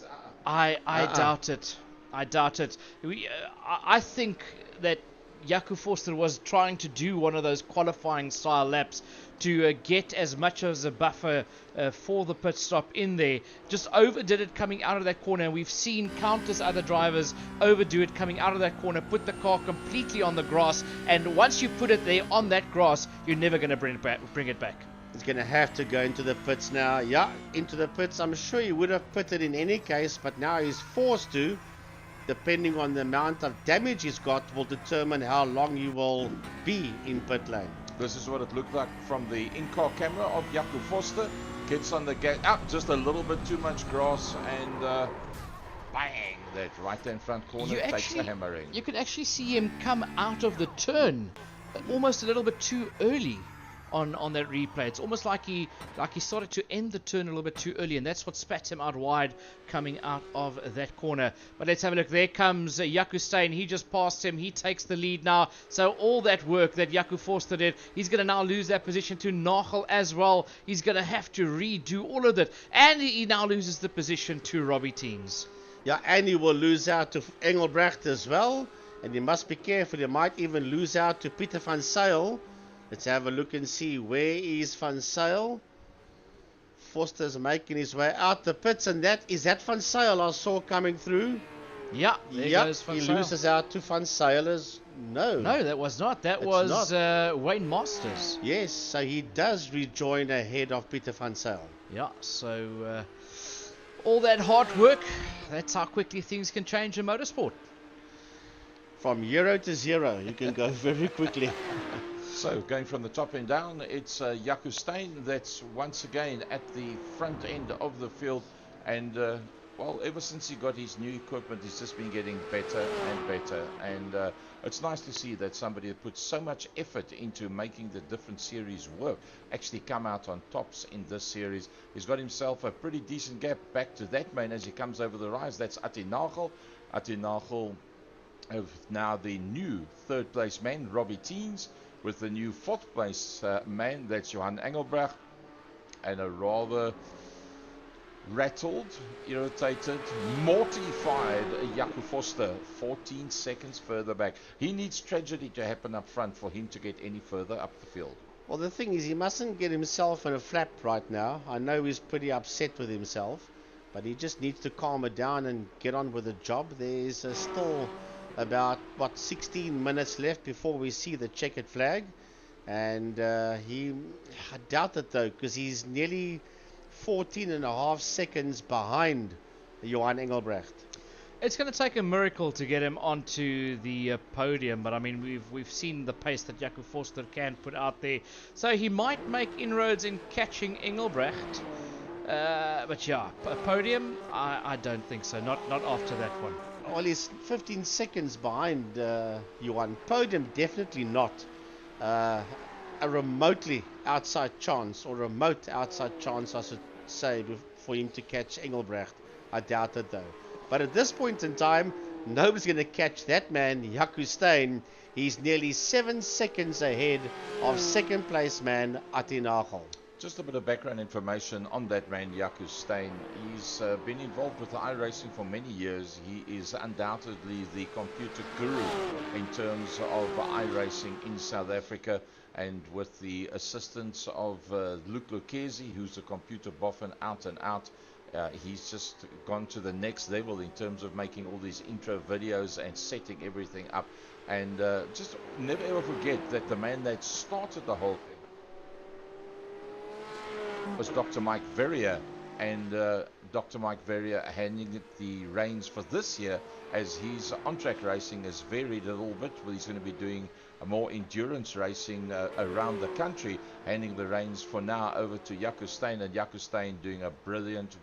I doubt it. I doubt it. I think that Jaco Forster was trying to do one of those qualifying style laps to get as much as a buffer for the pit stop in there. Just overdid it coming out of that corner. We've seen countless other drivers overdo it coming out of that corner, put the car completely on the grass, and once you put it there on that grass, you're never going to bring it back. He's going to have to go into the pits now. Yeah, into the pits. I'm sure he would have pitted in any case, but now he's forced to. Depending on the amount of damage he's got will determine how long he will be in pit lane. this is what it looked like from the in-car camera of Jaco Forster. Gets on the gate, just a little bit too much grass, and bang, that right-hand front corner takes the hammer in. You could actually see him come out of the turn almost a little bit too early on that replay. It's almost like he started to end the turn a little bit too early, and that's what spat him out wide coming out of that corner. But let's have a look. There comes Jaco Steyn. He just passed him. He takes the lead now. So all that work that Jaco Forster did, he's going to now lose that position to Nagel as well. He's going to have to redo all of that, and he now loses the position to Robbie Teams. Yeah, and he will lose out to Engelbrecht as well, and he must be careful. He might even lose out to Pieter van Zyl. Let's have a look and see where is Van Zyl. Forster's making his way out the pits, and that Van Zyl I saw coming through. Yeah, there goes Van he Zyl. loses out to Van Zyl as no, that was not. That was Wayne Masters. Yes, so he does rejoin ahead of Pieter van Zyl. Yeah, so all that hard work, that's how quickly things can change in motorsport. From 0 to 0, you can go very quickly. So going from the top end down, it's Jaco Steyn that's once again at the front end of the field, and well, ever since he got his new equipment, he's just been getting better and better, and it's nice to see that somebody that puts so much effort into making the different series work actually come out on tops in this series. He's got himself a pretty decent gap back to that man as he comes over the rise. That's Ati Nagel. Ati Nagel of now the new third place man, Robbie Teens, with the new fourth place man, that's Johan Engelbrecht, and a rather rattled, irritated, mortified Jaco Foster, 14 seconds further back. He needs tragedy to happen up front for him to get any further up the field. Well, the thing is, he mustn't get himself in a flap right now. I know he's pretty upset with himself, but he just needs to calm it down and get on with the job. There's still about, 16 minutes left before we see the checkered flag. And I doubt it, though, because he's nearly 14.5 seconds behind Johan Engelbrecht. It's going to take a miracle to get him onto the podium, but I mean we've seen the pace that Jaco Forster can put out there, so he might make inroads in catching Engelbrecht. But yeah, a podium, I don't think so. Not after that one. Well, he's 15 seconds behind Johan. Podium, definitely not. A remotely outside chance, or remote outside chance, I should say, for him to catch Engelbrecht. I doubt it, though. But at this point in time, nobody's going to catch that man, Jaco Steyn. He's nearly 7 seconds ahead of second place man, Ati Nagel. Just a bit of background information on that man, Jaco Steyn. He's been involved with the iRacing for many years. He is undoubtedly the computer guru in terms of iRacing in South Africa, and with the assistance of Luke Lucchesi, who's a computer boffin out and out. He's just gone to the next level in terms of making all these intro videos and setting everything up. And just never ever forget that the man that started the whole thing was Dr. Mike Verrier, and Dr. Mike Verrier handing it the reins for this year, as his on-track racing has varied a little bit. Well, he's going to be doing more endurance racing around the country, handing the reins for now over to Jaco Steyn, and Jaco Steyn doing a brilliant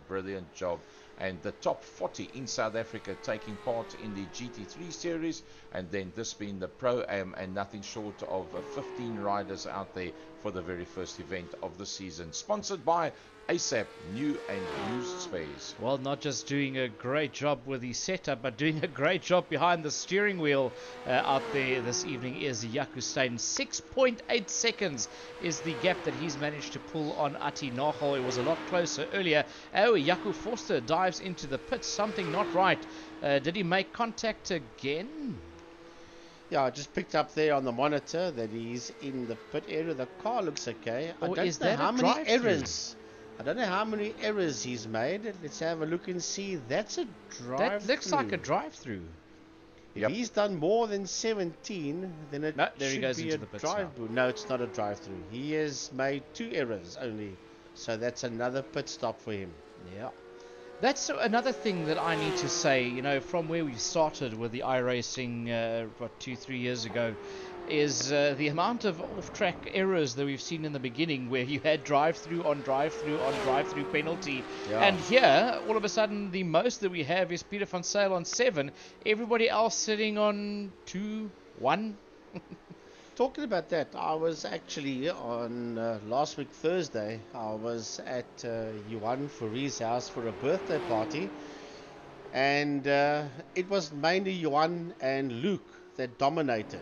job. And the top 40 in South Africa taking part in the GT3 series, and then this being the Pro-Am, and nothing short of 15 riders out there for the very first event of the season. Sponsored by ASAP, new and used spares. Well, not just doing a great job with the setup, but doing a great job behind the steering wheel out there this evening is Jaco Steyn. 6.8 seconds is the gap that he's managed to pull on Ati Nagel. It was a lot closer earlier. Oh, Jaco Forster dives into the pits. Something not right. Did he make contact again? Yeah, I just picked up there on the monitor that he's in the pit area. The car looks okay. Or I don't is know that how a many drive-through? errors. I don't know how many errors he's made. Let's have a look and see. That's a drive-through. That looks like a drive-through. If he's done more than 17, then it No, there he should goes be into a the pits drive-through. No, it's not a drive-through. He has made 2 errors only. So that's another pit stop for him. Yeah. That's another thing that I need to say, you know, from where we started with the iRacing, 2-3 years ago, is the amount of off-track errors that we've seen in the beginning, where you had drive-through on drive-through on drive-through penalty. Yeah. And here, all of a sudden, the most that we have is Peter van Zyl on 7, everybody else sitting on 2, 1. Talking about that, I was actually on last week Thursday. I was at Johan Foury's house for a birthday party, and it was mainly Johan and Luke that dominated.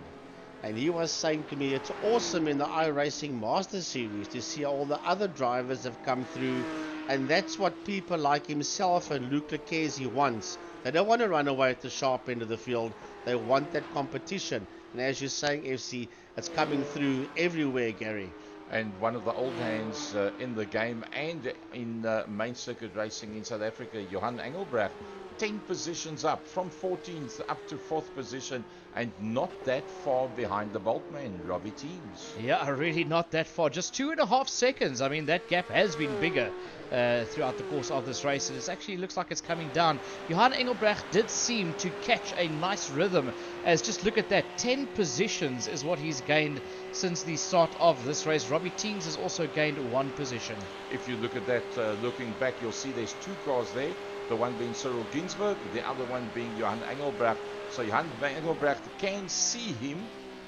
And he was saying to me, it's awesome in the iRacing Master Series to see all the other drivers have come through, and that's what people like himself and Luke Lucchesi wants. They don't want to run away at the sharp end of the field. They want that competition. And as you're saying, FC, it's coming through everywhere, Gary. And one of the old hands in the game and in main circuit racing in South Africa, Johan Engelbrecht, 10 positions up, from 14th up to 4th position, and not that far behind the Boltman, Robbie Teams. Yeah, really not that far. Just 2.5 seconds. I mean, that gap has been bigger throughout the course of this race, and it actually looks like it's coming down. Johan Engelbrecht did seem to catch a nice rhythm, as just look at that, 10 positions is what he's gained since the start of this race. Robbie Teams has also gained 1 position. If you look at that, looking back, you'll see there's 2 cars there, the one being Cyril Ginsberg, the other one being Johan Engelbrecht. So Johan Engelbrecht can see him,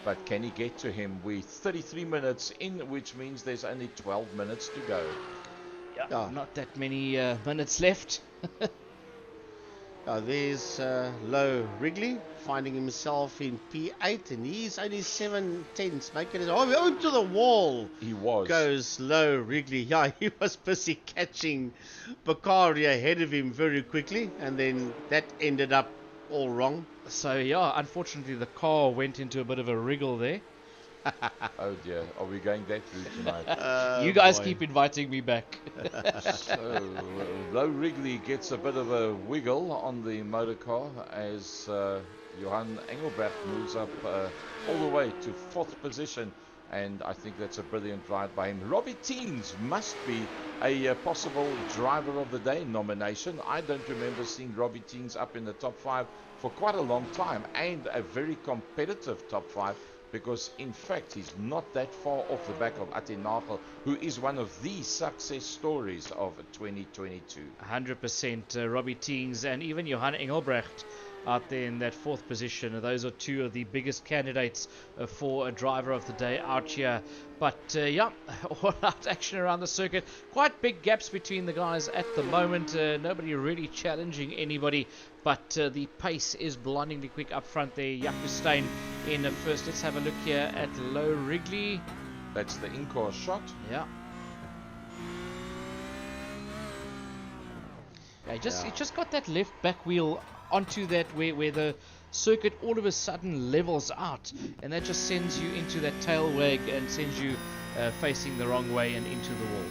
but can he get to him? We're 33 minutes in, which means there's only 12 minutes to go. Yeah, not that many minutes left. There's Low Wrigley finding himself in P8, and he's only 7/10, making it to the wall. He was. Goes Low Wrigley. Yeah, he was busy catching Bakari ahead of him very quickly, and then that ended up all wrong. So yeah, unfortunately the car went into a bit of a wriggle there. Oh dear, are we going that route tonight? You guys keep inviting me back. So, Low Wrigley gets a bit of a wiggle on the motor car as Johan Engelbrecht moves up all the way to 4th position, and I think that's a brilliant ride by him. Robbie Teens must be a possible driver of the day nomination. I don't remember seeing Robbie Teens up in the top 5 for quite a long time, and a very competitive top 5. Because in fact he's not that far off the back of Atinagel, who is one of the success stories of 2022. 100%. Robbie Teens and even Johan Engelbrecht out there in that 4th position. Those are two of the biggest candidates for a driver of the day out here. But yeah, all out action around the circuit. Quite big gaps between the guys at the moment. Nobody really challenging anybody. But the pace is blindingly quick up front there. Jaco Steyn in first. Let's have a look here at Low Wrigley. That's the in-car shot. Yeah. He just got that left back wheel onto that where the circuit all of a sudden levels out, and that just sends you into that tail wag and sends you facing the wrong way and into the wall.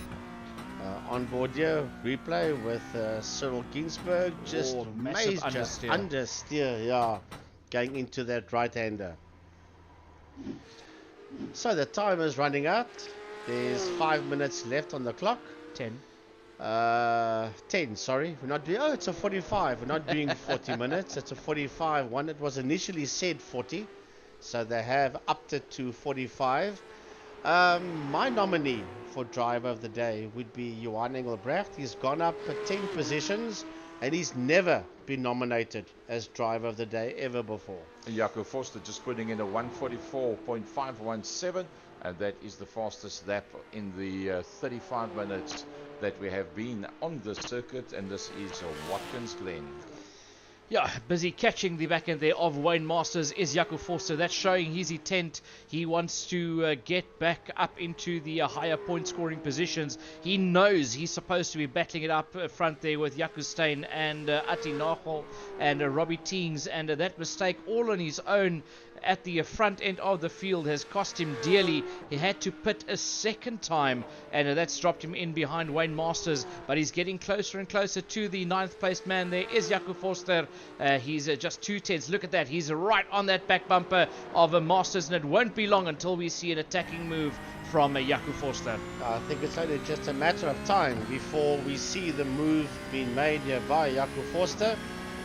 On board here, replay with Cyril Ginsberg, just massive understeer, yeah, going into that right-hander. So the time is running out. There's 5 minutes left on the clock. 10, sorry. We're not doing, it's a 45. We're not doing 40 minutes. It's a 45 one. It was initially said 40, so they have upped it to 45. My nominee for driver of the day would be Johan Engelbrecht. He's gone up 10 positions, and he's never been nominated as driver of the day ever before. Jaco Forster just putting in a 1:44.517, and that is the fastest lap in the 35 minutes that we have been on the circuit, and this is Watkins Glen. Yeah, busy catching the back end there of Wayne Masters is Jaco Forster. That's showing his intent. He wants to get back up into the higher point scoring positions. He knows he's supposed to be battling it up front there with Jaco Steyn and Atinagel and Robbie Teens, and that mistake all on his own at the front end of the field has cost him dearly. He had to pit a second time, and that's dropped him in behind Wayne Masters, but he's getting closer and closer to the 9th placed man. There is Jaco Forster. He's just 2/10. Look at that. He's right on that back bumper of Masters, and it won't be long until we see an attacking move from Jaco Forster. I think it's only just a matter of time before we see the move being made here by Jaco Forster.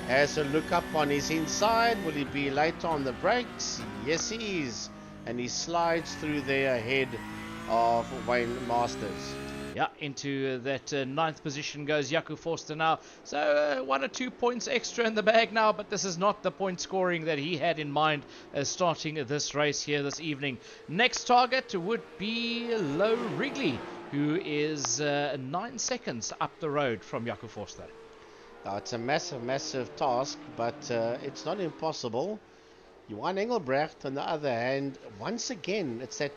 Has a look up on his inside. Will he be late on the brakes? Yes, he is. And he slides through there ahead of Wayne Masters. Yeah, into that 9th position goes Jaco Forster now. So 1 or 2 points extra in the bag now, but this is not the point scoring that he had in mind starting this race here this evening. Next target would be Low Wrigley, who is 9 seconds up the road from Jaco Forster. It's a massive task, but it's not impossible. Johan Engelbrecht, on the other hand, once again, it's that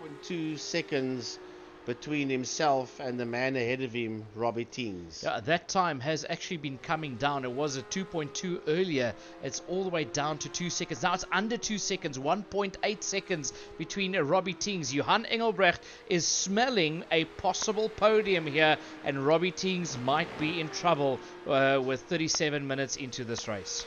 2.2 seconds between himself and the man ahead of him, Robbie Teens. Yeah, that time has actually been coming down. It was at 2.2 earlier. It's all the way down to 2 seconds. Now it's under 2 seconds, 1.8 seconds between Robbie Teens. Johan Engelbrecht is smelling a possible podium here, and Robbie Teens might be in trouble with 37 minutes into this race.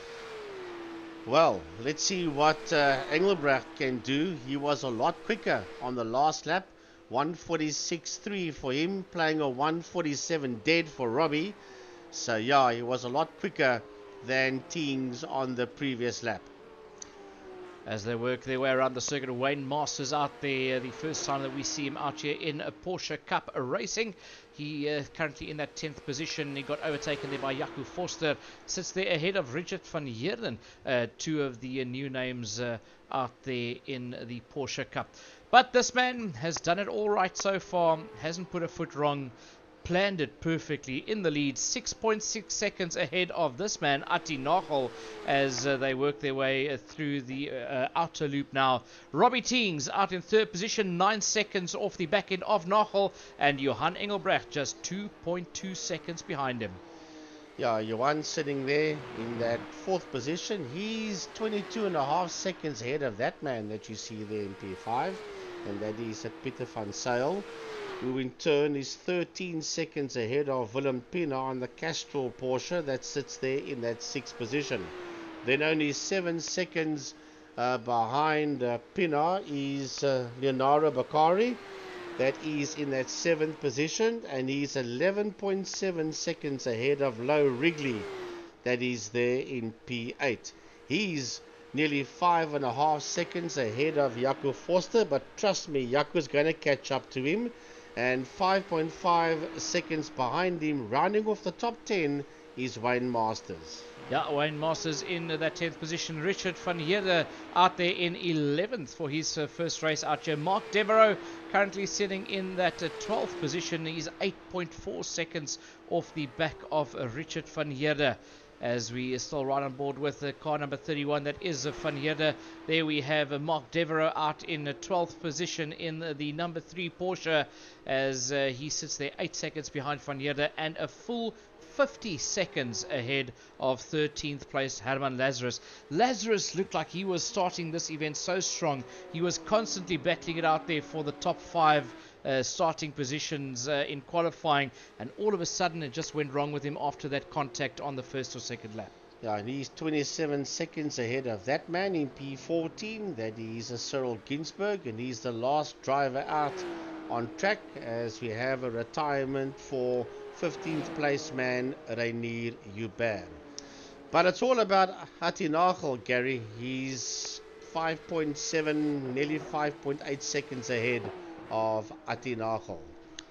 Well, let's see what Engelbrecht can do. He was a lot quicker on the last lap. 1:46.3 for him, playing a 1:47 dead for Robbie. So yeah, he was a lot quicker than Teens on the previous lap. As they work their way around the circuit, Wayne Masters out there, the first time that we see him out here in a Porsche Cup racing. He currently in that 10th position. He got overtaken there by Jaco Forster. Sits there ahead of Richard van Heerden, two of the new names out there in the Porsche Cup. But this man has done it all right so far. Hasn't put a foot wrong. planned it perfectly in the lead, 6.6 seconds ahead of this man, Ati Nachel, as they work their way through the outer loop now. Robbie Teings out in third position, 9 seconds off the back end of Nachel, and Johan Engelbrecht just 2.2 seconds behind him. Yeah, Johan sitting there in that fourth position. He's 22.5 seconds ahead of that man that you see there in P5, and that is at Pieter van Zyl, who in turn is 13 seconds ahead of Willem Pina on the Castrol Porsche that sits there in that sixth position. Then only 7 seconds behind Pina is Leonardo Bakari. That is in that seventh position, and he's 11.7 seconds ahead of Low Wrigley. That is there in P8. He's nearly 5.5 seconds ahead of Jaco Forster, but trust me, Jaco's going to catch up to him. And 5.5 seconds behind him, rounding off the top 10, is Wayne Masters. Yeah, Wayne Masters in that 10th position. Richard van Heerden out there in 11th for his first race out here. Mark Devereaux currently sitting in that 12th position. He's 8.4 seconds off the back of Richard van Heerden. As we are still right on board with car number 31, that is Van Heerden. There we have Mark Devereaux out in 12th position in the number 3 Porsche, as he sits there 8 seconds behind Van Heerden and a full 50 seconds ahead of 13th place Herman Lazarus. Lazarus looked like he was starting this event so strong. He was constantly battling it out there for the top 5 starting positions in qualifying, and all of a sudden it just went wrong with him after that contact on the first or second lap. Yeah, and he's 27 seconds ahead of that man in P14. That is Cyril Ginsberg, and he's the last driver out on track, as we have a retirement for 15th place man Reinier Hubert. But it's all about Ati Nachel, Gary. He's 5.7, nearly 5.8 seconds ahead of Ati Nachel.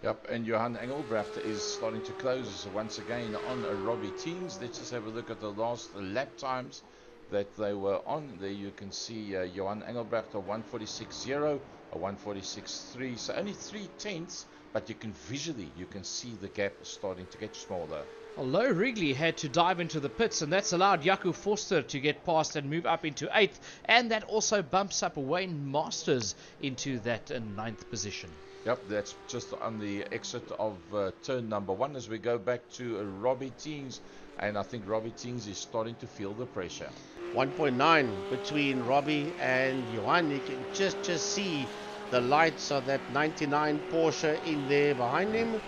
Yep, and Johan Engelbrecht is starting to close once again on Robbie Teams. Let's just have a look at the last lap times that they were on. There you can see Johan Engelbrecht a 146.0, a 146.3, so only 3/10, but you can see the gap starting to get smaller. Low Wrigley had to dive into the pits, and that's allowed Jaco Forster to get past and move up into 8th, and that also bumps up Wayne Masters into that 9th position. Yep, that's just on the exit of turn number 1 as we go back to Robbie Teams, and I think Robbie Teams is starting to feel the pressure. 1.9 between Robbie and Johan. You can just see the lights of that 99 Porsche in there behind him.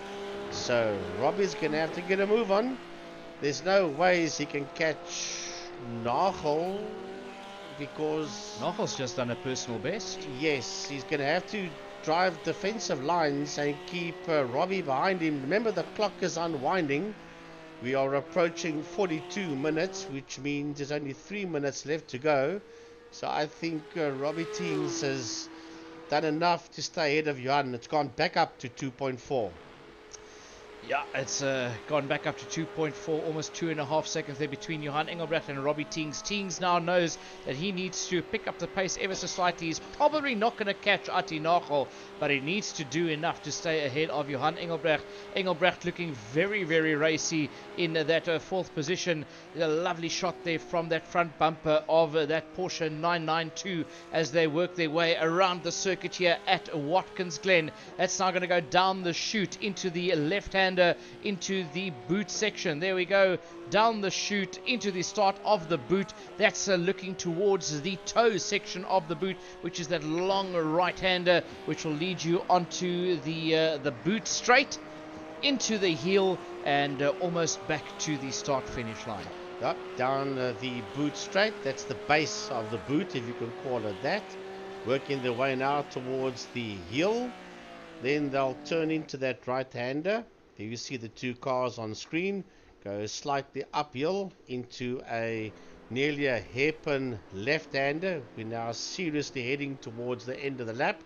So Robbie's going to have to get a move on. There's no ways he can catch Nachel, because Nachel's just done a personal best. Yes, he's going to have to drive defensive lines and keep Robbie behind him. Remember, the clock is unwinding. We are approaching 42 minutes, which means there's only 3 minutes left to go. So I think Robbie Teams has done enough to stay ahead of Johan. It's gone back up to 2.4. Yeah, it's gone back up to 2.4, almost 2.5 seconds there between Johan Engelbrecht and Robbie Teings. Teings now knows that he needs to pick up the pace ever so slightly. He's probably not going to catch Ati Nachel, but he needs to do enough to stay ahead of Johan Engelbrecht. Engelbrecht looking very, very racy in that 4th position. A lovely shot there from that front bumper of that Porsche 992 as they work their way around the circuit here at Watkins Glen. That's now going to go down the chute into the left-hand into the boot section. There we go, down the chute into the start of the boot. That's looking towards the toe section of the boot, which is that long right-hander, which will lead you onto the boot straight into the heel and almost back to the start-finish line. Yep, down the boot straight. That's the base of the boot, if you can call it that. Working their way now towards the heel. Then they'll turn into that right-hander. There you see the 2 cars on screen. Go slightly uphill into nearly a hairpin left-hander. We're now seriously heading towards the end of the lap.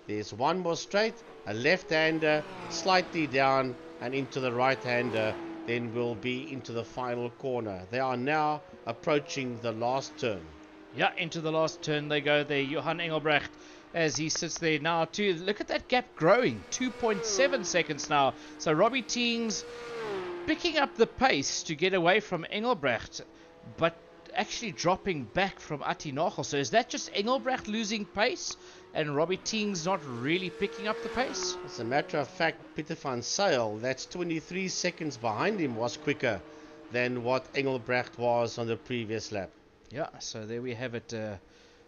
There's one more straight, a left-hander, slightly down and into the right-hander. Then we'll be into the final corner. They are now approaching the last turn. Yeah, into the last turn they go there. Johan Engelbrecht as he sits there now too. Look at that gap growing, 2.7 seconds now. So Robbie Teings picking up the pace to get away from Engelbrecht, but actually dropping back from Atti Nagel. So is that just Engelbrecht losing pace and Robbie Teings not really picking up the pace? As a matter of fact, Pieter van Zyl, that's 23 seconds behind him, was quicker than what Engelbrecht was on the previous lap. Yeah, so there we have it.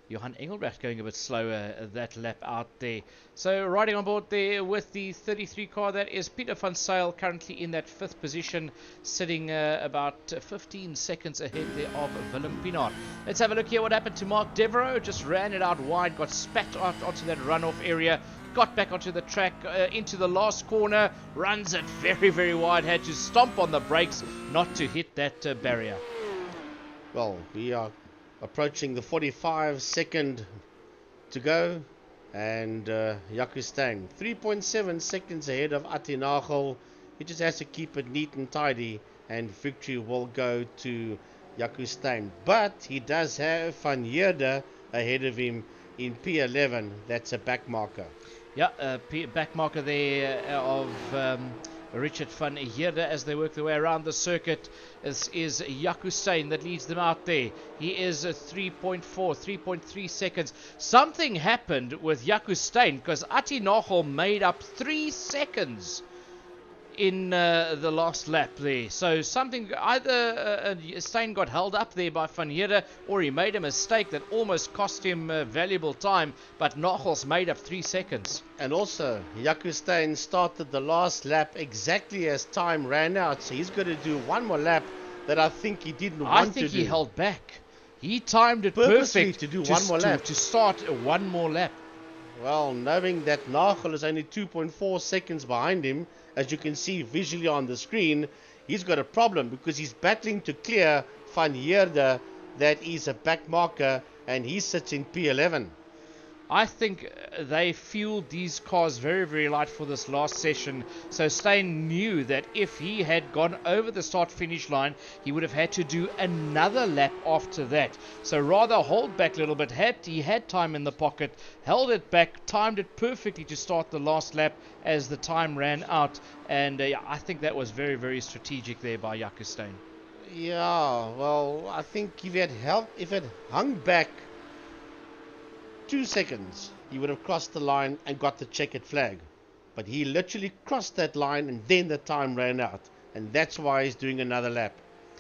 Johan Engelbrecht going a bit slower that lap out there. So riding on board there with the 33 car, that is Pieter van Zyl, currently in that 5th position, sitting about 15 seconds ahead there of Willem Pinaar. Let's have a look here what happened to Mark Devereaux. Just ran it out wide, got spat out onto that runoff area, got back onto the track into the last corner, runs it very, very wide, had to stomp on the brakes not to hit that barrier. Well, we are approaching the 45-second to go, and Jaco Steyn 3.7 seconds ahead of Atti Nagel. He just has to keep it neat and tidy, and victory will go to Jaco Steyn. But he does have Van Heerde ahead of him in P11. That's a back marker. Yeah, back marker there of Richard van Heerde as they work their way around the circuit. This is Jaco Steyn that leads them out there. He is 3.3 seconds. Something happened with Jaco Steyn because Atti Nagel made up 3 seconds in the last lap there. So something, either Steyn got held up there by Van Heerde, or he made a mistake that almost cost him valuable time, but Nagel's made up 3 seconds. And also, Jaco Steyn started the last lap exactly as time ran out, so he's going to do one more lap that I think he didn't want to do. I think he held back. He timed it purposely perfect to do one more lap. To start one more lap. Well, knowing that Nagel is only 2.4 seconds behind him, as you can see visually on the screen, he's got a problem because he's battling to clear Van Heerde, that is a back marker, and he sits in P11. I think they fueled these cars very, very light for this last session. So Steyn knew that if he had gone over the start-finish line, he would have had to do another lap after that. So rather hold back a little bit. He had time in the pocket, held it back, timed it perfectly to start the last lap as the time ran out. And I think that was very, very strategic there by Jaco Steyn. Yeah, well, I think if it hung back 2 seconds, he would have crossed the line and got the checkered flag. But he literally crossed that line and then the time ran out. And that's why he's doing another lap.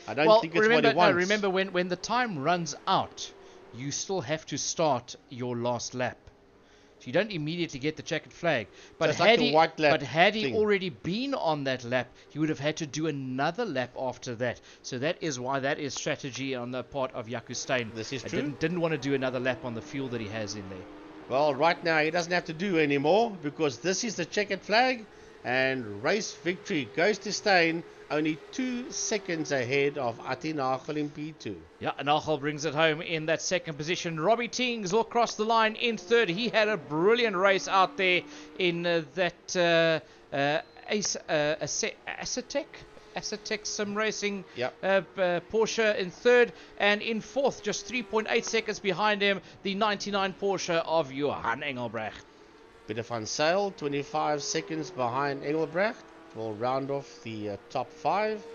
I don't think it's what he wants. Remember, when the time runs out, you still have to start your last lap. So you don't immediately get the checkered flag. But so had he already been on that lap, he would have had to do another lap after that. So that is why that is strategy on the part of Jaco Steyn. This is true. Didn't want to do another lap on the fuel that he has in there. Well, right now he doesn't have to do anymore because this is the checkered flag, and race victory goes to Steyn, only 2 seconds ahead of Atti Nagel in P2. Yeah, Nagel brings it home in that 2nd position. Robbie Teings will cross the line in 3rd. He had a brilliant race out there in that Aztec Sim Racing. Yep. Porsche in 3rd, and in 4th, just 3.8 seconds behind him, the 99 Porsche of Johan Engelbrecht. Pieter van Zyl, 25 seconds behind Engelbrecht, will round off the top 5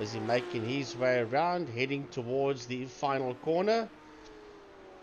as he's making his way around, heading towards the final corner.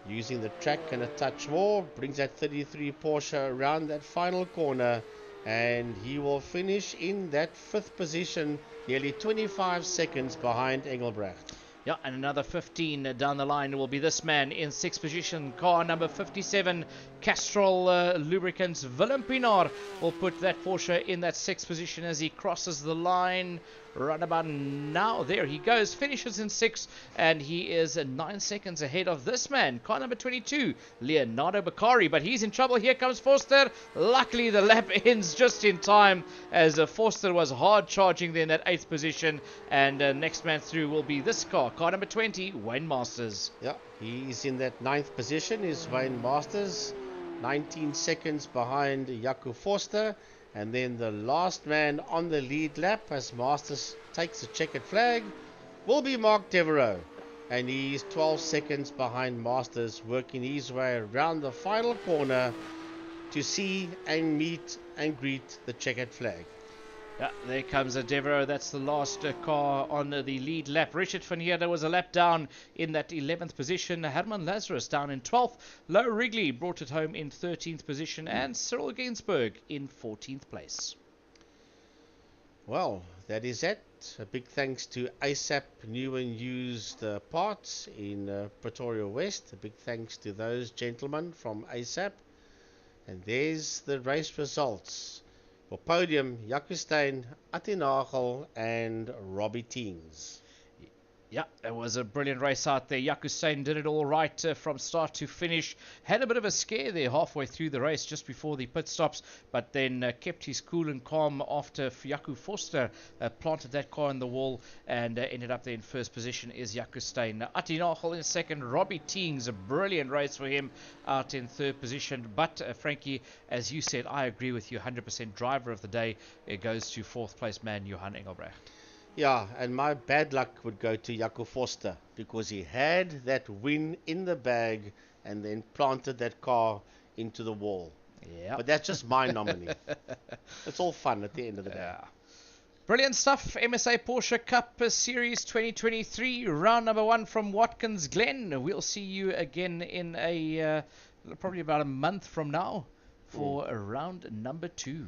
Using the track and a touch more, brings that 33 Porsche around that final corner, and he will finish in that 5th position, nearly 25 seconds behind Engelbrecht. Yeah, and another 15 down the line will be this man in 6th position. Car number 57, Castrol Lubricants. Willem Pinaar will put that Porsche in that 6th position as he crosses the line. Right about now, there he goes, finishes in 6th, and he is 9 seconds ahead of this man, car number 22, Leonardo Beccari, but he's in trouble. Here comes Forster. Luckily the lap ends just in time as Forster was hard charging there in that 8th position, and next man through will be this car number 20, Wayne Masters. Yeah, he's in that 9th position, is Wayne Masters, 19 seconds behind Jaco Forster. And then the last man on the lead lap as Masters takes the checkered flag will be Mark Devereaux. and he's 12 seconds behind Masters, working his way around the final corner to see and meet and greet the checkered flag. Yeah, there comes a Devereaux. That's the last car on the lead lap. Richard van Heerden was a lap down in that 11th position. Herman Lazarus down in 12th. Low Wrigley brought it home in 13th position. And Cyril Gainsbourg in 14th place. Well, that is it. A big thanks to ASAP New and Used Parts in Pretoria West. A big thanks to those gentlemen from ASAP. And there's the race results. For podium, Jaco Steyn, Atti Nagel and Robbie Teams. Yeah, it was a brilliant race out there. Jaco Steyn did it all right from start to finish. Had a bit of a scare there halfway through the race just before the pit stops, but then kept his cool and calm after Jaco Forster planted that car in the wall and ended up there in first position is Jaco Steyn. Atti Nagel in second. Robbie Teams, a brilliant race for him out in third position. But Frankie, as you said, I agree with you 100%. Driver of the day, it goes to fourth place man Johan Engelbrecht. Yeah, and my bad luck would go to Jaco Forster because he had that win in the bag and then planted that car into the wall. Yeah. But that's just my nominee. It's all fun at the end of the day. Yeah. Brilliant stuff. MSA Porsche Cup Series 2023, round number 1 from Watkins Glen. We'll see you again in probably about a month from now for round number 2.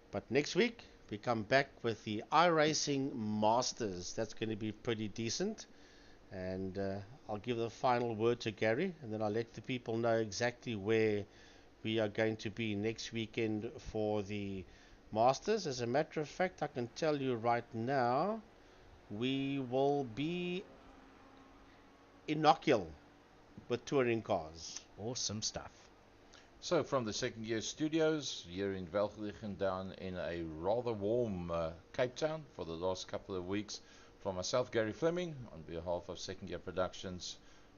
But next week, we come back with the iRacing Masters. That's going to be pretty decent. And I'll give the final word to Gary, and then I'll let the people know exactly where we are going to be next weekend for the Masters. As a matter of fact, I can tell you right now, we will be in Knockhill with touring cars. Awesome stuff. So from the Second Gear Studios here in Velgeligen, down in a rather warm Cape Town for the last couple of weeks, from myself, Gary Fleming, on behalf of Second Gear Productions,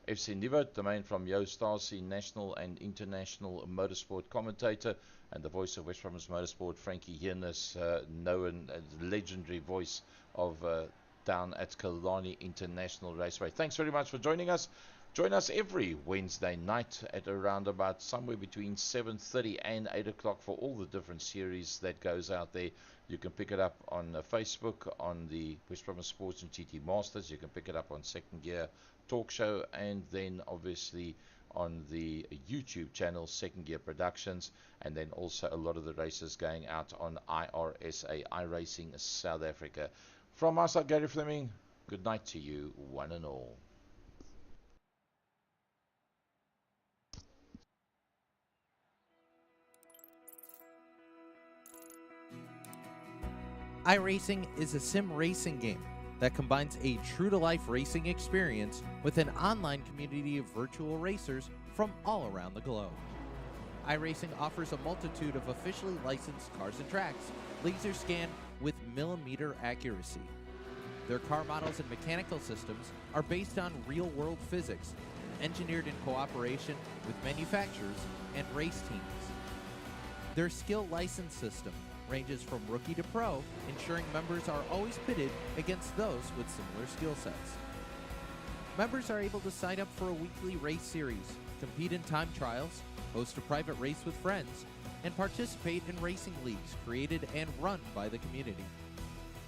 FC Nieuwoud, the man from Jo Stasi, national and international motorsport commentator, and the voice of West Bromwich Motorsport, Frankie Hiernes, known as legendary voice of down at Killarney International Raceway. Thanks very much for joining us. Join us every Wednesday night at around about somewhere between 7:30 and 8 o'clock for all the different series that goes out there. You can pick it up on Facebook on the West Bromwich Sports and GT Masters. You can pick it up on Second Gear Talk Show, and then obviously on the YouTube channel Second Gear Productions, and then also a lot of the races going out on iRSA, iRacing South Africa. From us, Gary Fleming, good night to you, one and all. iRacing is a sim racing game that combines a true-to-life racing experience with an online community of virtual racers from all around the globe. iRacing offers a multitude of officially licensed cars and tracks, laser scanned with millimeter accuracy. Their car models and mechanical systems are based on real-world physics, engineered in cooperation with manufacturers and race teams. Their skill license system ranges from rookie to pro, ensuring members are always pitted against those with similar skill sets. Members are able to sign up for a weekly race series, compete in time trials, host a private race with friends, and participate in racing leagues created and run by the community.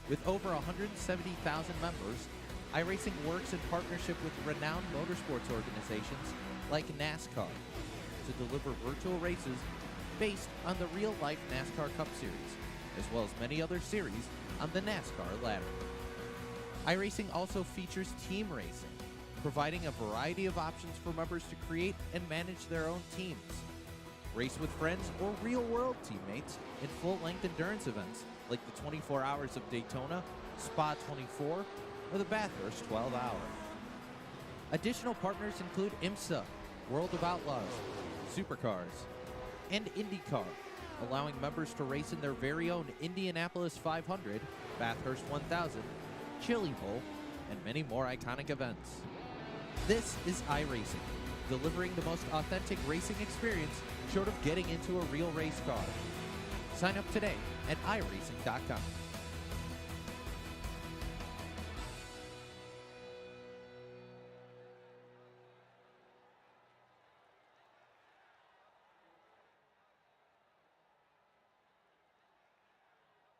With over 170,000 members, iRacing works in partnership with renowned motorsports organizations like NASCAR to deliver virtual races based on the real-life NASCAR Cup Series, as well as many other series on the NASCAR ladder. iRacing also features team racing, providing a variety of options for members to create and manage their own teams. Race with friends or real-world teammates in full-length endurance events like the 24 Hours of Daytona, Spa 24, or the Bathurst 12 Hour. Additional partners include IMSA, World of Outlaws, Supercars, and IndyCar, allowing members to race in their very own Indianapolis 500, Bathurst 1000, Chili Bowl, and many more iconic events. This is iRacing, delivering the most authentic racing experience short of getting into a real race car. Sign up today at iRacing.com.